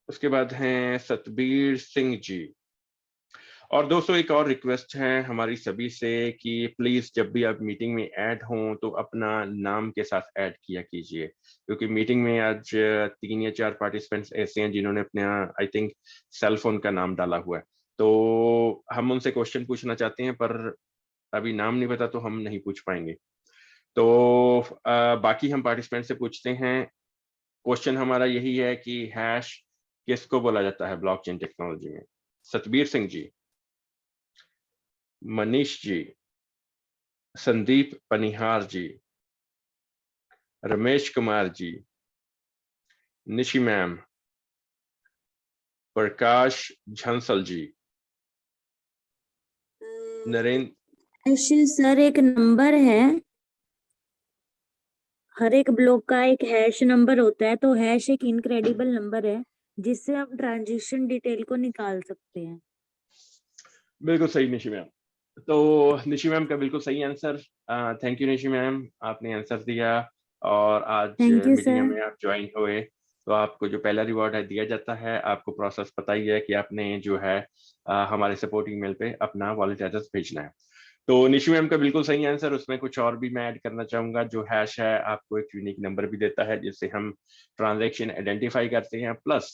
उसके बाद हैं सतबीर सिंह जी। और दोस्तों एक और रिक्वेस्ट है हमारी सभी से कि प्लीज जब भी आप मीटिंग में ऐड हों तो अपना नाम के साथ ऐड किया कीजिए, क्योंकि मीटिंग में आज 3 या 4 पार्टिसिपेंट्स ऐसे हैं जिन्होंने अपने आई थिंक सेल फोन का नाम डाला हुआ है। तो हम उनसे क्वेश्चन पूछना चाहते हैं, पर अभी नाम नहीं पता तो हम नहीं पूछ पाएंगे। तो बाकी हम पार्टिसिपेंट से पूछते हैं। क्वेश्चन हमारा यही है कि हैश किसको बोला जाता है ब्लॉकचेन टेक्नोलॉजी में? सतबीर सिंह जी, मनीष जी, संदीप पनिहार जी, रमेश कुमार जी, निशी मैम, प्रकाश झंसल जी, नरेंद्र। हैश सर एक नंबर है, हर एक ब्लॉक का एक हैश नंबर होता है, तो हैश एक इनक्रेडिबल नंबर है जिससे आप ट्रांजेक्शन डिटेल को निकाल सकते हैं। बिल्कुल सही निशी मैम। तो निशी मैम का बिल्कुल सही answer. Thank you Nishi ma'am, आपने आंसर दिया और आज थैंक यू मीटिंग सर। में आप ज्वाइन हुए। तो आपको जो पहला रिवॉर्ड है दिया जाता है। आपको प्रोसेस पता ही है कि आपने जो है हमारे सपोर्ट ईमेल पे अपना वॉलेट एड्रेस भेजना है। तो निशु मैम का बिल्कुल सही आंसर। उसमें कुछ और भी मैं ऐड करना चाहूंगा। जो हैश है आपको एक यूनिक नंबर भी देता है जिससे हम ट्रांजैक्शन आइडेंटिफाई करते हैं। प्लस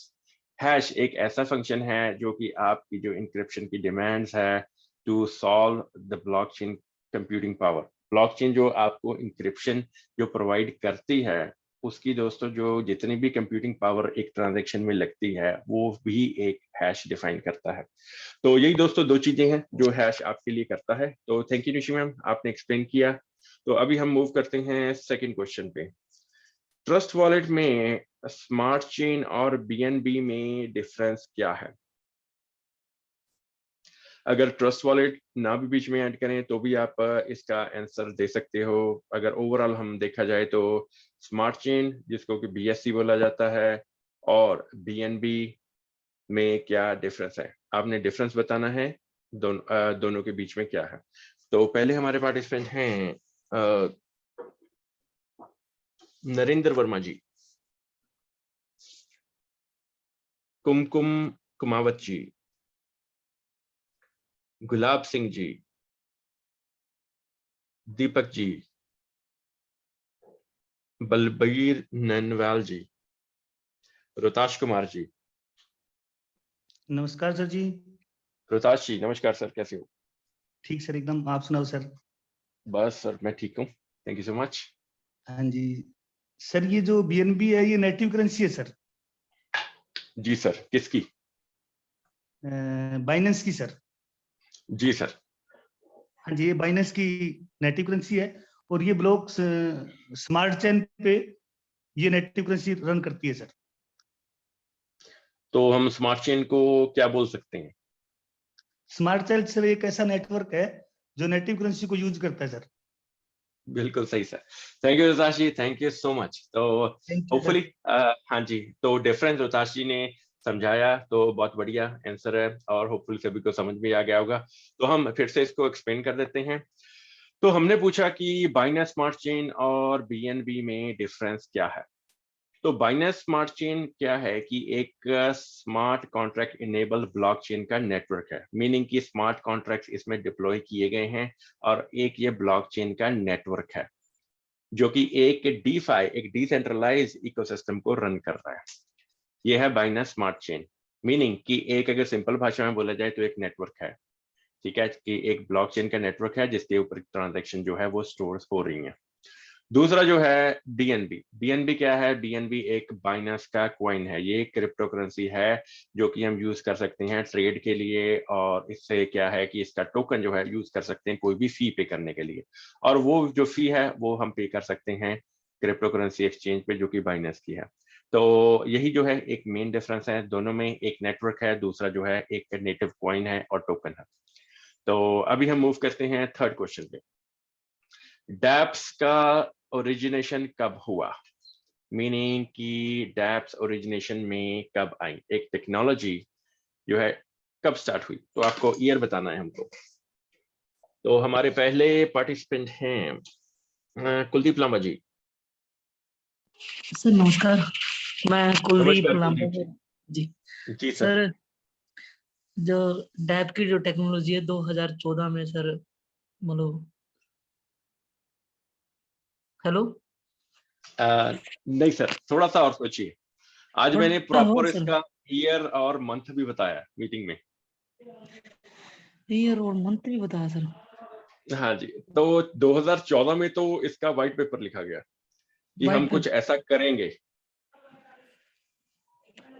हैश एक ऐसा फंक्शन है जो कि आपकी जो इंक्रिप्शन की डिमांड्स है to solve the blockchain computing power. Blockchain जो आपको इंक्रिप्शन जो प्रोवाइड करती है, उसकी दोस्तों जो जितनी भी कंप्यूटिंग पावर एक ट्रांजैक्शन में लगती है वो भी एक हैश डिफाइन करता है। तो यही दोस्तों 2 चीजें हैं जो हैश आपके लिए करता है। तो थैंक यू निशी मैम, आपने एक्सप्लेन किया। तो अभी हम मूव करते हैं सेकंड क्वेश्चन पे। ट्रस्ट वॉलेट में स्मार्ट चेन और बीएनबी में डिफरेंस क्या है? अगर ट्रस्ट वॉलेट ना भी बीच में ऐड करें तो भी आप इसका आंसर दे सकते हो। अगर ओवरऑल हम देखा जाए तो स्मार्ट चेन, जिसको कि बीएससी बोला जाता है, और बीएनबी में क्या डिफरेंस है, आपने डिफरेंस बताना है। दोनों के बीच में क्या है। तो पहले हमारे पार्टिसिपेंट हैं नरेंद्र वर्मा जी, कुमकुम कुमावत जी, गुलाब सिंह जी, दीपक जी, बलबीर ननवाल जी, रोताश कुमार जी। नमस्कार सर जी। रोताश जी नमस्कार सर, कैसे हो? ठीक सर, एकदम। आप सुनाओ सर। बस सर मैं ठीक हूँ, थैंक यू सो मच। हाँ जी सर, ये जो बीएनबी है ये नेटिव करेंसी है सर? जी सर, किसकी? बाइनेंस की सर। जी सर। हाँ जी, ये बाइनेंस की नेटिव करेंसी है और ये ब्लॉक स्मार्ट चेन पे ये नेटिव करेंसी रन करती है सर। तो हम स्मार्ट चेन को क्या बोल सकते हैं? स्मार्ट चेन सर एक ऐसा नेटवर्क है जो नेटिव करेंसी को यूज करता है सर। बिल्कुल सही sir, thank you Rotash ji, thank you so much. तो थैंक यू होपफुली सर। हाँ जी, तो डिफरेंस रोताश जी ने समझाया, तो बहुत बढ़िया आंसर है और होपफुली सभी को समझ में आ गया होगा। तो हम फिर से इसको एक्सप्लेन कर देते हैं। तो हमने पूछा कि बाइनरी स्मार्ट चेन और बीएनबी में डिफरेंस क्या है। तो बाइनरी स्मार्ट चेन क्या है कि एक स्मार्ट कॉन्ट्रैक्ट इनेबल ब्लॉकचेन का नेटवर्क है, मीनिंग कि स्मार्ट कॉन्ट्रैक्ट्स इसमें डिप्लॉय किए गए हैं और एक ये ब्लॉकचेन का नेटवर्क है जो कि एक डीफाई, एक डिसेंट्रलाइज इकोसिस्टम को रन कर रहा है। ये है बाइनरी स्मार्ट चेन, मीनिंग कि एक अगर सिंपल भाषा में बोला जाए तो एक नेटवर्क है, ठीक है, कि एक ब्लॉकचेन का नेटवर्क है जिसके ऊपर ट्रांजैक्शन जो है वो स्टोर हो रही है। दूसरा जो है डीएनबी, डीएनबी क्या है? डीएनबी एक बाइनेंस का कॉइन है, ये एक क्रिप्टो करेंसी है जो कि हम यूज कर सकते हैं ट्रेड के लिए, और इससे क्या है कि इसका टोकन जो है यूज कर सकते हैं कोई भी फी पे करने के लिए, और वो जो फी है वो हम पे कर सकते हैं क्रिप्टो करेंसी एक्सचेंज पे जो कि बाइनेंस की है। तो यही जो है एक मेन डिफरेंस है दोनों में, एक नेटवर्क है, दूसरा जो है एक नेटिव कॉइन है और टोकन है। तो अभी हम मूव करते हैं थर्ड क्वेश्चन पे। डैप्स का ओरिजिनेशन कब हुआ? मीनिंग कि डैप्स ओरिजिनेशन में कब आई, एक टेक्नोलॉजी जो है कब स्टार्ट हुई, तो आपको ईयर बताना है हमको। तो हमारे पहले पार्टिसिपेंट हैं कुलदीप लांबा जी। सर नमस्कार, मैं कुलदीप नमस्कार लांबा कुलदीप जी। जी। सर सर जो डैप की जो टेक्नोलॉजी है 2014 में सर, मतलब हेलो नहीं सर, थोड़ा सा और सोचिए। आज मैंने थोड़ा और प्रॉपर सर, इसका ईयर और मंथ भी बताया मीटिंग में। ईयर और मंथ भी बताया सर। हाँ जी, तो 2014 में तो इसका व्हाइट पेपर लिखा गया कि हम वाइट कुछ ऐसा करेंगे।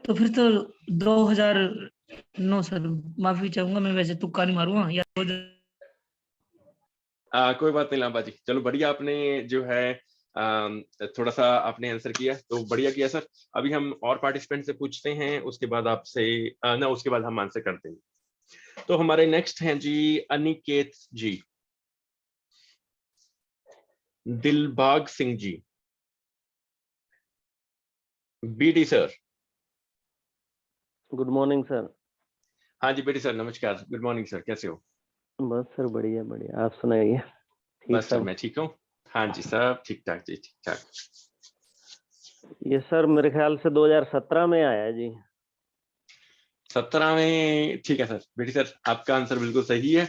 तो फिर तो 2009 सर, माफी चाहूंगा, मैं वैसे तुक्का नहीं मारूंगा या कोई बात नहीं लांबा जी, चलो बढ़िया, आपने जो है थोड़ा सा आपने आंसर किया तो बढ़िया किया सर। अभी हम और पार्टिसिपेंट से पूछते हैं, उसके बाद आपसे ना, उसके बाद हम आंसर करते हैं। तो हमारे नेक्स्ट हैं जी Aniket ji, Dilbagh Singh ji, BD sir. Good morning sir. हाँ जी बीडी सर, नमस्कार, गुड मॉर्निंग सर, कैसे हो? बस सर बढ़िया बढ़िया, आप सुनाइए। ठीक बस सर सब। मैं ठीक हूँ। हाँ जी सब ठीक ठाक जी, ठीक ठाक। ये सर मेरे ख्याल से 2017 में आया है जी। 17 में, ठीक है सर। बेटी सर आपका आंसर बिल्कुल सही है।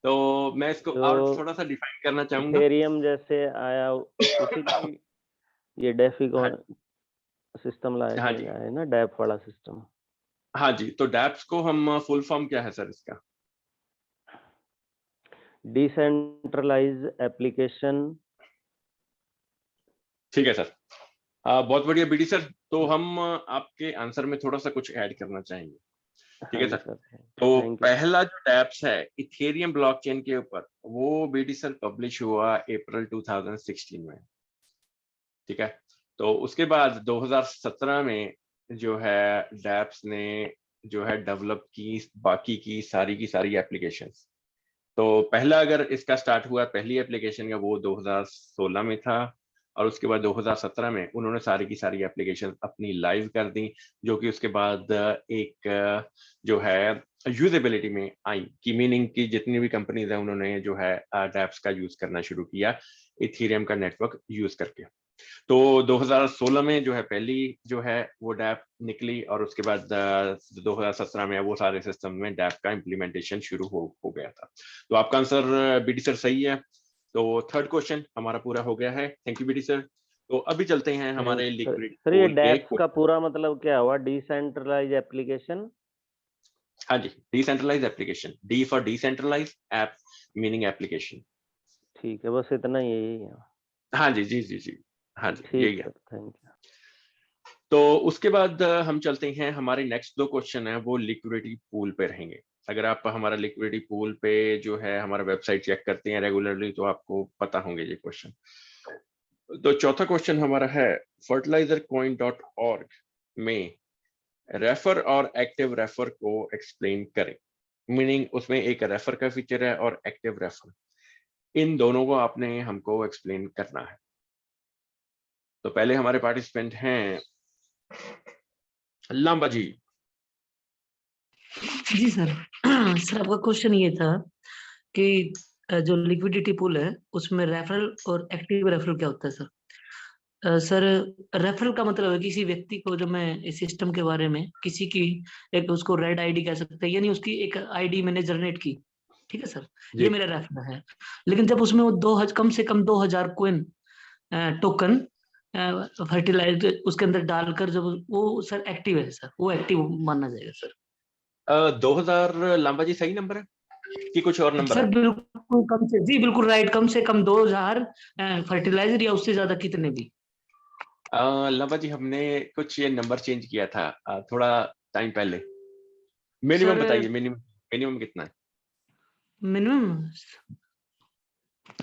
तो मैं इसको और जो थोड़ा सा डिफाइन करना चाहूंगा। इथेरियम जैसे आया उसी की ये डेफी हाँ सिस्टम लाया हाँ के जी, है ना, डैप वाला सिस्टम। हाँ जी, तो डैप्स को हम फुल फॉर्म क्या है सर इसका? Decentralize application. ठीक है सर। बहुत बढ़िया बीडी सर। तो हम आपके आंसर में थोड़ा सा कुछ ऐड करना चाहेंगे, ठीक हाँ है जी सर। सर, तो थैंक यू। पहला जो डैप्स है इथेरियम ब्लॉकचेन के ऊपर, वो बीडी सर पब्लिश हुआ अप्रैल 2016 में, ठीक है। तो उसके बाद 2017 में जो है डैप्स ने जो है डेवलप की सारी एप्लीकेशंस। तो पहला अगर इसका स्टार्ट हुआ, पहली एप्लीकेशन का, वो 2016 में था, और उसके बाद 2017 में उन्होंने सारी की सारी एप्लीकेशन अपनी लाइव कर दी, जो कि उसके बाद एक जो है यूजेबिलिटी में आई, की मीनिंग की जितनी भी कंपनीज है उन्होंने जो है डैप्स का यूज करना शुरू किया इथेरियम का नेटवर्क यूज करके। तो 2016 में जो है पहली जो है वो डैप निकली, और उसके बाद 2017 में वो सारे सिस्टम में डैप का इम्प्लीमेंटेशन शुरू हो गया था। तो आपका आंसर बीडी सर सही है। तो थर्ड क्वेश्चन हमारा पूरा हो गया है, थैंक यू बीडी सर। तो अभी चलते हैं हमारे सर लिक्विड सर, ये पूल के डैप्स का पूरा मतलब क्या हुआ? Decentralize application. हाँ जी, decentralize application, D for decentralize, app meaning application. ठीक है, बस इतना ही है। हाँ जी जी जी जी, हाँ जी यही ठीक है। Sir, thank you. तो उसके बाद हम चलते हैं, हमारे नेक्स्ट दो क्वेश्चन है वो लिक्विडिटी पूल पे रहेंगे। अगर आप हमारा लिक्विडिटी पूल पे जो है हमारा वेबसाइट चेक करते हैं रेगुलरली तो आपको पता होंगे ये क्वेश्चन। तो चौथा क्वेश्चन हमारा है, fertilizercoin.org में रेफर और एक्टिव रेफर को एक्सप्लेन करें। मीनिंग उसमें एक रेफर का फीचर है और एक्टिव रेफर, इन दोनों को आपने हमको एक्सप्लेन करना है। तो पहले हमारे पार्टिसिपेंट हैं लांबा जी। जी सर। सर आपका क्वेश्चन ये था कि जो लिक्विडिटी पूल है उसमें रेफरल और एक्टिव रेफरल क्या होता है सर? सर रेफरल का मतलब है किसी व्यक्ति को, जो मैं इस सिस्टम के बारे में किसी की एक उसको रेड आईडी कह सकते हैं, यानी उसकी एक आईडी मैंने जनरेट की, ठीक है सर, ये जी मेरा रेफरल है। लेकिन जब उसमें वो कम से कम 2000 कोइन टोकन फर्टिलाइज उसके अंदर डालकर जब वो सर एक्टिव है सर, वो एक्टिव माना जाएगा सर। 2000 लांबा जी सही नंबर है कि कुछ और नंबर सर है? बिल्कुल कम से, जी बिल्कुल राइट, कम से कम 2000 फर्टिलाइजर या उससे ज्यादा कितने भी। लांबा जी हमने कुछ ये नंबर चेंज किया था थोड़ा टाइम पहले। मिनिमम सर बताइए, मिनिमम मिनिमम कितना है? मिनिमम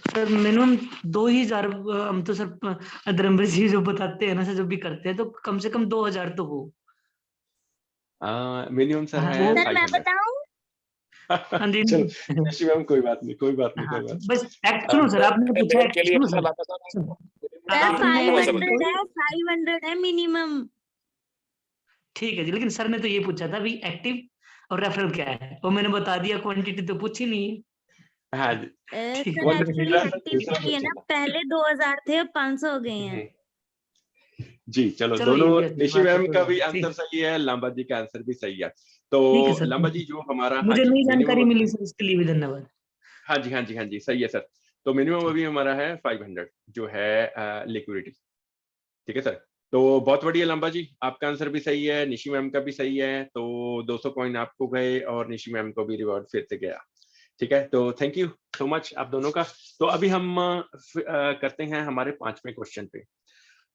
सर मिनिमम 2000, हम तो सर धर्मवीर जी जो बताते हैं ना सर, जब भी करते हैं तो कम से कम 2000 तो हो। मिनिमम सर हाँ है वो सर मैं 500। बताऊं? हाँ जी चलो निशी मैम कोई बात नहीं, कोई बात नहीं, हाँ कोई बात बस नहीं। सुनो सर, आपने पूछा लेवल के लिए सुनो ऐसा सर, लाता था सुनो, सर आपने 500 है, 500 है मिनिमम। ठीक है जी, लेकिन सर ने तो ये पूछा था भी एक्टिव और रेफरल क्या है, वो मैंने बता दिया, क्वांटिटी तो पूछी नहीं है। हाँ जी, ठीक सर है एक्चुअली दूसरा एक्टिव के लिए पूछा ना था। पहले 2000 थे, अब 500 हो गए हैं। जी चलो, चलो ये दोनों भी अच्छी निशी बात है, मैम कोई का बात भी नहीं, आंसर ठीक सही है, लांबा जी का आंसर भी सही है। ठीक है तो सर, लांबा जी जो हमारा, हाँ मुझे जी नई मिनिमम, जानकारी मिली सर, इसके लिए भी धन्यवाद। हाँ जी हाँ जी हाँ जी सही है सर। तो मिनिमम ठीक अभी हमारा है 500 जो है लिक्विडिटी। ठीक है सर। तो बहुत बढ़िया लांबा जी, आपका आंसर भी सही है, निशी मैम का भी सही है। तो 200 कॉइन आपको गए और निशी मैम को भी रिवॉर्ड फिर से गया। ठीक है, तो थैंक यू सो मच आप दोनों का। तो अभी हम करते हैं हमारे 5वें क्वेश्चन पे।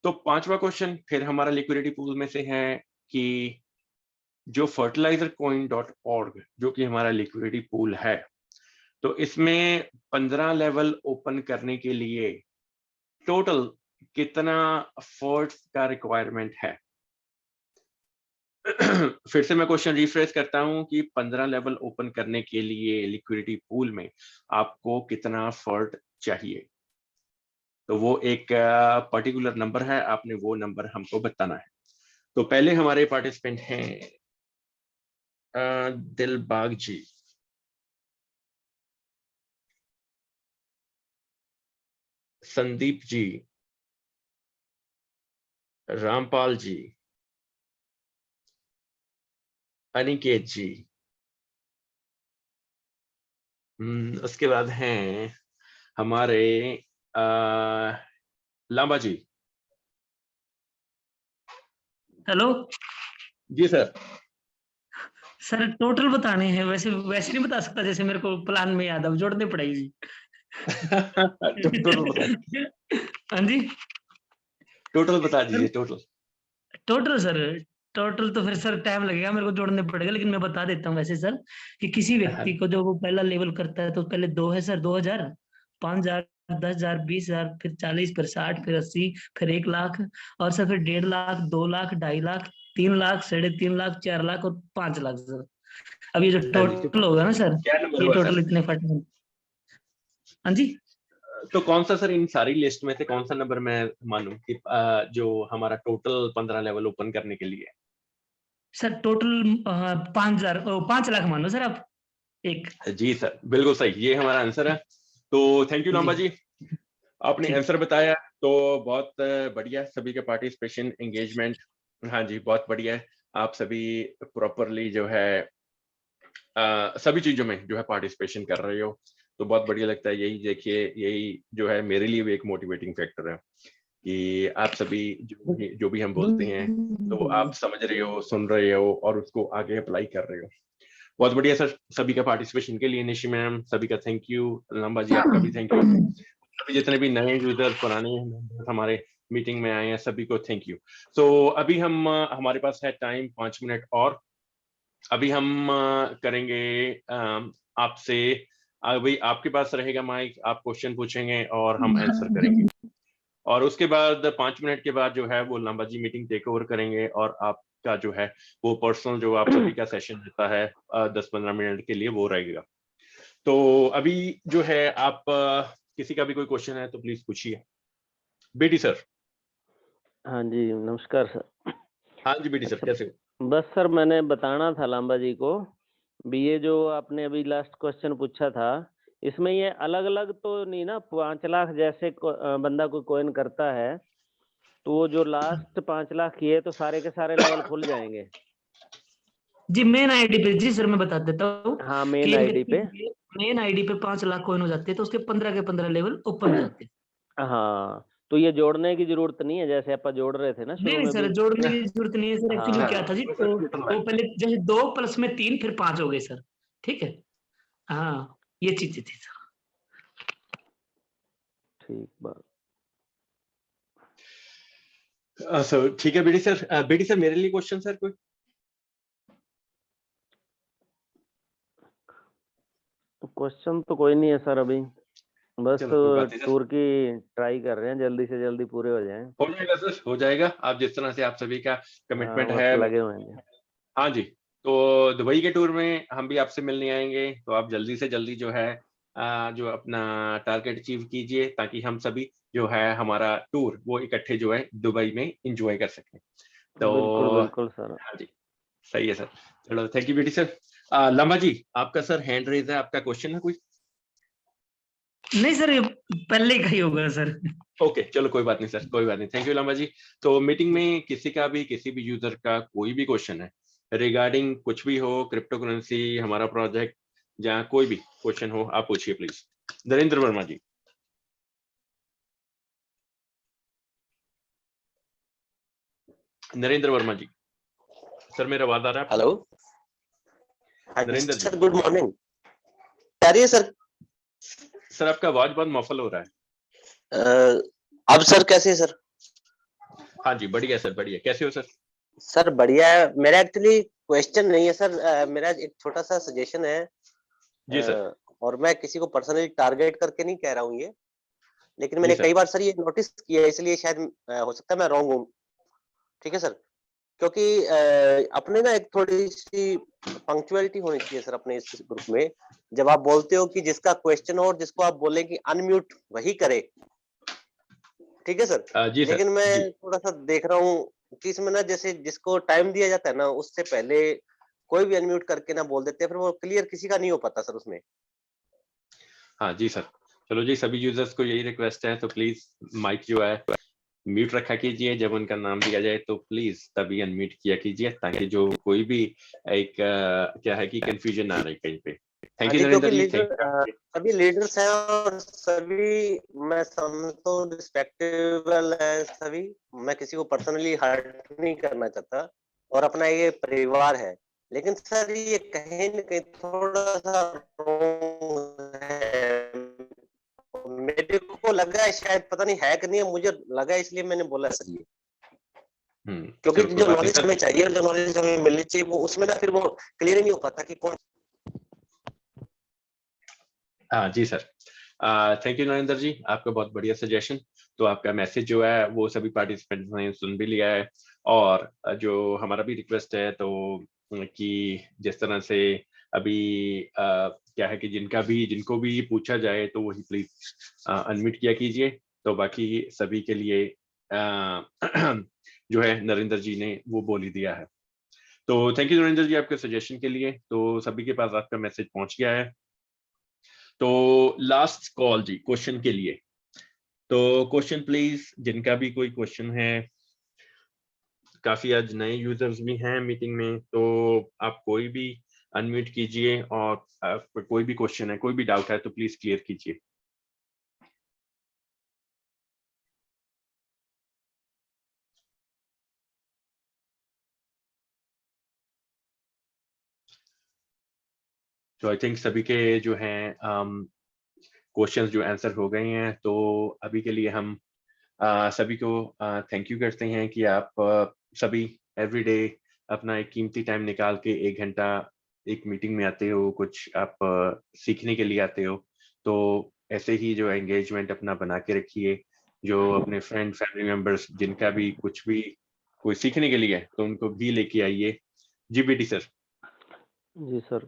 तो 5वां क्वेश्चन फिर हमारा लिक्विडिटी पूल में से है कि जो fertilizercoin.org जो कि हमारा लिक्विडिटी पूल है, तो इसमें 15 लेवल ओपन करने के लिए टोटल कितना फर्ट्स का रिक्वायरमेंट है? फिर से मैं क्वेश्चन रिफ्रेश करता हूं कि 15 लेवल ओपन करने के लिए लिक्विडिटी पूल में आपको कितना फर्ट चाहिए। तो वो एक पर्टिकुलर नंबर है, आपने वो नंबर हमको बताना है। तो पहले हमारे पार्टिसिपेंट हैं दिलबाग जी, संदीप जी, रामपाल जी, अनिकेत जी, उसके बाद हैं हमारे लांबा जी। हेलो जी सर। सर, टोटल बताने हैं, वैसे वैसे नहीं बता सकता जैसे मेरे को प्लान में याद, अब जोड़ने पड़ेगी। टोटल बता, हाँ जी टोटल बता सर, दीजिए, टोटल। टोटल सर, टोटल तो फिर सर टाइम लगेगा, मेरे को जोड़ने पड़ेगा, लेकिन मैं बता देता हूँ वैसे सर, कि किसी व्यक्ति को जो वो पहला लेवल करता है तो पहले 2 है सर, 2000, 5000, 10,000, 20,000, फिर 40, फिर 60, फिर 80, फिर 1 लाख, और सर फिर 1.5 लाख, 2 लाख, 2.5 लाख, 3 लाख, 3.5 लाख, 4 लाख और 5 लाख सर। अब ये जो हाँ जी, तो टोटल होगा ना सर, क्या नंबर ये हुआ टोटल सर? इतने फट। हाँ जी तो कौन सा सर इन सारी लिस्ट में से कौन सा नंबर मैं मानूं कि जो हमारा टोटल 15 लेवल ओपन करने के लिए? सर, टोटल 5,000, 5 लाख मानो सर आप, एक। जी सर, बिल्कुल सही, ये हमारा आंसर है। तो थैंक यू जी लांबा जी, आपने ठीक। आंसर बताया। तो बहुत बढ़िया, सभी का पार्टिसिपेशन, एंगेजमेंट, हाँ जी बहुत बढ़िया है। आप सभी प्रॉपरली जो है सभी चीजों में जो है पार्टिसिपेशन कर रहे हो, तो बहुत बढ़िया लगता है। यही देखिए, यही जो है मेरे लिए भी एक मोटिवेटिंग फैक्टर है कि आप सभी जो भी हम बोलते हैं तो आप समझ रहे हो, सुन रहे हो और उसको आगे अप्लाई कर रहे हो। बहुत बढ़िया सर, सभी का पार्टिसिपेशन के लिए निशी मैम सभी का थैंक यू, लंबा जी आपका भी थैंक यू, सभी जितने भी नए यूजर पुराने हमारे मीटिंग में आए हैं सभी को थैंक यू। सो अभी हम हमारे पास है टाइम 5 मिनट और। अभी हम करेंगे आपसे, अभी आपके पास रहेगा माइक, आप क्वेश्चन पूछेंगे और हम आंसर करेंगे, और उसके बाद 5 मिनट के बाद जो है वो लंबा जी मीटिंग टेक ओवर करेंगे और आपका जो है वो पर्सनल जो आप सभी का सेशन रहता है 10-15 मिनट के लिए वो रहेगा। तो अभी जो है आप किसी का भी कोई क्वेश्चन है तो प्लीज पूछिए। बेटी सर। हाँ जी, नमस्कार सर। हाँ जी बेटी सर, अच्छा, कैसे हो? बस सर मैंने बताना था लांबा जी को भी, ये जो आपने अभी लास्ट क्वेश्चन पूछा था इसमें ये अलग अलग तो नहीं ना, 5 लाख जैसे बंदा कोई कॉइन करता है तो वो जो लास्ट 5 लाख किए तो सारे के सारे लेवल खुल जाएंगे। जी मेन आईडी पे, जी सर मैं बता देता हूँ हाँ, कि मेन एक आईडी पे। व्यक्ति मेन आईडी पे 5 लाख कॉइन हो जाते हैं तो उसके 15 के 15 लेवल ओपन हो जाते हैं। हाँ, तो ये जोड़ने की जरूरत नहीं है, जैसे आप जोड़ रहे थे ना नहीं शुरू नहीं में सर, भी। जोड़ने की जरूरत नहीं है सर। एक्चुअली क्या हाँ, था जी, तो पहले जैसे 2 प्लस में 3 फिर 5 हो गए सर, ठीक है। हाँ, ये चीजें थी सर। ठीक बात। सो ठीक है बेटी सर मेरे लिए क्वेश्चन सर कोई? क्वेश्चन तो कोई नहीं है सर अभी, बस चलो कोई बात नहीं सर, टूर की ट्राई कर रहे हैं जल्दी से जल्दी पूरे हो जाएं। हो जाएगा सर, हो जाएगा। आप जिस तरह से आप सभी का हाँ, कमिटमेंट बस है। लगे हुए हैं। हाँ जी, तो दुबई के टूर में हम भी आपसे मिलने आएंगे, तो आप जल्दी से जल्दी जो है जो अपना टारगेट अचीव कीजिए, ताकि हम सभी जो है हमारा टूर वो इकट्ठे जो है दुबई में एंजॉय कर सकें। तो बिल्कुल बिल्कुल सर। हाँ जी, सही है सर। चलो थैंक यू बेटी सर। लंबा जी, आपका सर हैंड रेज है, आपका क्वेश्चन है कोई? नहीं सर, ये पहले का ही होगा सर। ओके चलो कोई बात नहीं सर, कोई बात नहीं। थैंक यू लामा जी। तो मीटिंग में किसी भी यूजर का कोई भी क्वेश्चन है रिगार्डिंग कुछ भी हो, क्रिप्टो करेंसी, हमारा प्रोजेक्ट, जहाँ कोई भी क्वेश्चन हो आप पूछिए प्लीज। नरेंद्र वर्मा जी। नरेंद्र वर्मा जी, सर मेरा आवाज आ रहा है आपको? हेलो, हाँ जी Narendra ji. Sir, good morning. क्या रही है सर? सर आपका आवाज बहुत मफल हो रहा है। अब सर कैसे है सर? हाँ जी बढ़िया सर, बढ़िया। कैसे हो सर? सर बढ़िया है। मेरा एक्चुअली क्वेश्चन नहीं है सर, मेरा एक छोटा सा सजेशन है। जी सर। और मैं किसी को पर्सनली टारगेट करके नहीं कह रहा हूँ ये, लेकिन जी मैंने सर। कई बार सर ये नोटिस किया है, इसलिए शायद हो सकता है मैं रॉन्ग हूँ। ठीक है सर, क्योंकि अपने ना एक थोड़ी सी पंक्चुअलिटी होनी चाहिए सर अपने इस ग्रुप में। जब आप बोलते हो कि जिसका क्वेश्चन हो और जिसको आप बोले कि अनम्यूट वही करे, ठीक है सर। जी सर। लेकिन मैं जी थोड़ा सा देख रहा हूँ कि इसमें ना, जैसे जिसको टाइम दिया जाता है ना, उससे पहले कोई भी अनम्यूट करके ना बोल देते हैं, फिर वो क्लियर किसी का नहीं हो पाता सर उसमें। हाँ जी सर। चलो जी, सभी यूजर्स को यही रिक्वेस्ट है, तो प्लीज माइक जो है म्यूट रखा कीजिए। जब उनका नाम दिया जाए तो प्लीज तभी अनम्यूट किया कीजिए, ताकि जो कोई भी एक क्या है कि कंफ्यूजन ना रहे कहीं पे। थैंक हाँ यू जी, नरेंद्र क्योंकि जी, लीडर थैंक यू। सभी लीडर्स हैं और सभी मैं समझता हूँ रिस्पेक्टेबल है सभी। मैं किसी को पर्सनली हर्ट नहीं करना चाहता और अपना ये परिवार है, लेकिन सर ये कहीं न कहीं थोड़ा सा wrong है। मेरे को लगा है, शायद पता नहीं है कि नहीं है, मुझे लगा है, इसलिए मैंने बोला सर ये। क्योंकि चलो कोई जो बात नहीं नॉलेज सर। हमें चाहिए और जो नॉलेज हमें मिलनी चाहिए, वो उसमें ना फिर वो क्लियर ही नहीं हो पाता कि कौन। हाँ जी सर। थैंक यू नरेंद्र जी, आपका बहुत बढ़िया सजेशन। तो आपका मैसेज जो है वो सभी पार्टिसिपेंट्स ने सुन भी लिया है, और जो हमारा भी रिक्वेस्ट है तो कि जिस तरह से अभी क्या है कि जिनको भी पूछा जाए तो वही प्लीज अनम्यूट किया कीजिए। तो बाकी सभी के लिए जो है नरेंद्र जी ने वो बोल ही दिया है। तो थैंक यू नरेंद्र जी आपके सजेशन के लिए। तो सभी के पास आपका मैसेज पहुंच गया है। तो लास्ट कॉल जी क्वेश्चन के लिए। तो क्वेश्चन प्लीज, जिनका भी कोई क्वेश्चन है। काफी आज नए यूजर्स भी हैं मीटिंग में, तो आप कोई भी अनम्यूट कीजिए, और कोई भी क्वेश्चन है, कोई भी डाउट है तो प्लीज क्लियर कीजिए। तो आई थिंक सभी के जो हैं क्वेश्चंस जो आंसर हो गए हैं। तो अभी के लिए हम सभी को थैंक यू करते हैं कि आप सभी एवरीडे अपना एक कीमती टाइम निकाल के 1 घंटा एक मीटिंग में आते हो, कुछ आप सीखने के लिए आते हो। तो ऐसे ही जो एंगेजमेंट अपना बना के रखिए। जो अपने फ्रेंड फैमिली मेंबर्स जिनका भी कुछ भी कोई सीखने के लिए है तो उनको भी लेके आइए। जी बेटी सर। जी सर।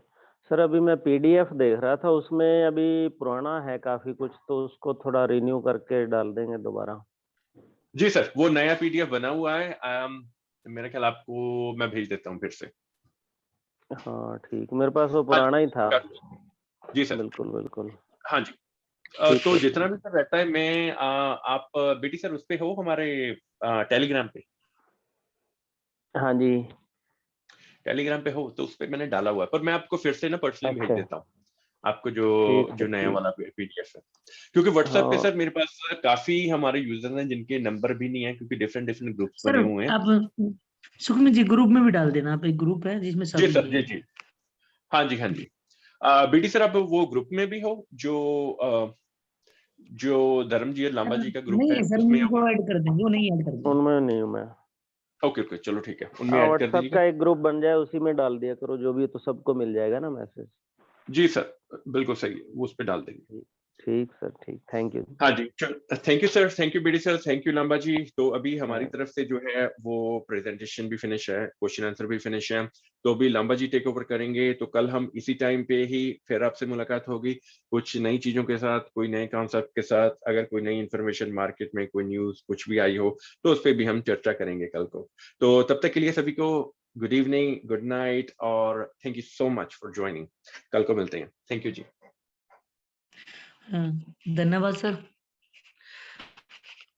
सर अभी मैं पीडीएफ देख रहा था, उसमें अभी पुराना है काफी कुछ, तो उसको थोड़ा रिन्यू करके डाल देंगे दोबारा। जी सर, वो नया पीडीएफ बना हुआ है। मेरा ख्याल आपको मैं भेज देता हूँ फिर से। हाँ ठीक, मेरे पास वो हाँ पुराना ही था। जी सर। बिल्कुल बिल्कुल। हाँ जी। ठीक तो है। जितना भी सर रहता है मैं आप बेटी सर उस पे हो हमारे टेलीग्राम पे? हाँ जी। टेलीग्राम पे हो तो उस पे मैंने डाला हुआ है, पर मैं आपको फिर से ना पर्सनली भेज अच्छा। देता हूँ आपको ठीक है, जो नया ठीक। वाला पीडीएफ है, क्योंकि व्हाट्सएप पे हाँ। सर मेरे पास काफी हमारे यूजर हैं जिनके नंबर भी नहीं है, क्योंकि डिफरेंट डिफरेंट ग्रुप्स सर बने हुए हैं। आप सुखमित जी ग्रुप में भी डाल देना, आप एक ग्रुप है जिसमें जी सभी सर, जी हैं। जी, हाँ जी, हाँ जी। बेटी सर आप वो ग्रुप में भी हो जो धर्मजीत लांबा जी का ग्रुप नहीं है है सर, उसमें उनको ऐड कर देंगे, वो नहीं ऐड कर देंगे। उनमें नहीं हूँ मैं। ओके ओके, चलो ठीक है, उनमें हाँ, ऐड कर व्हाट्सएप दीजिएगा। का एक ग्रुप बन जाए, उसी में डाल दिया करो जो भी है, तो सबको मिल जाएगा ना मैसेज। जी सर, बिल्कुल सही है, वो उस पे डाल देंगे। ठीक सर, ठीक। Thank you. हाँ जी, thank you sir, thank you बेटी sir, thank you Lamba ji. तो अभी हमारी हाँ। तरफ से जो है वो प्रेजेंटेशन भी फिनिश है, क्वेश्चन आंसर भी फिनिश है, तो अभी लांबा जी टेक ओवर करेंगे। तो कल हम इसी टाइम पे ही फिर आपसे मुलाकात होगी, कुछ नई चीजों के साथ, कोई नए कॉन्सेप्ट के साथ। अगर कोई नई इन्फॉर्मेशन मार्केट में, कोई न्यूज कुछ भी आई हो तो उस पर भी हम चर्चा करेंगे कल को। तो तब तक के लिए सभी को गुड इवनिंग, गुड नाइट, और thank you so much for joining. कल को मिलते हैं, थैंक यू जी। धन्यवाद सर।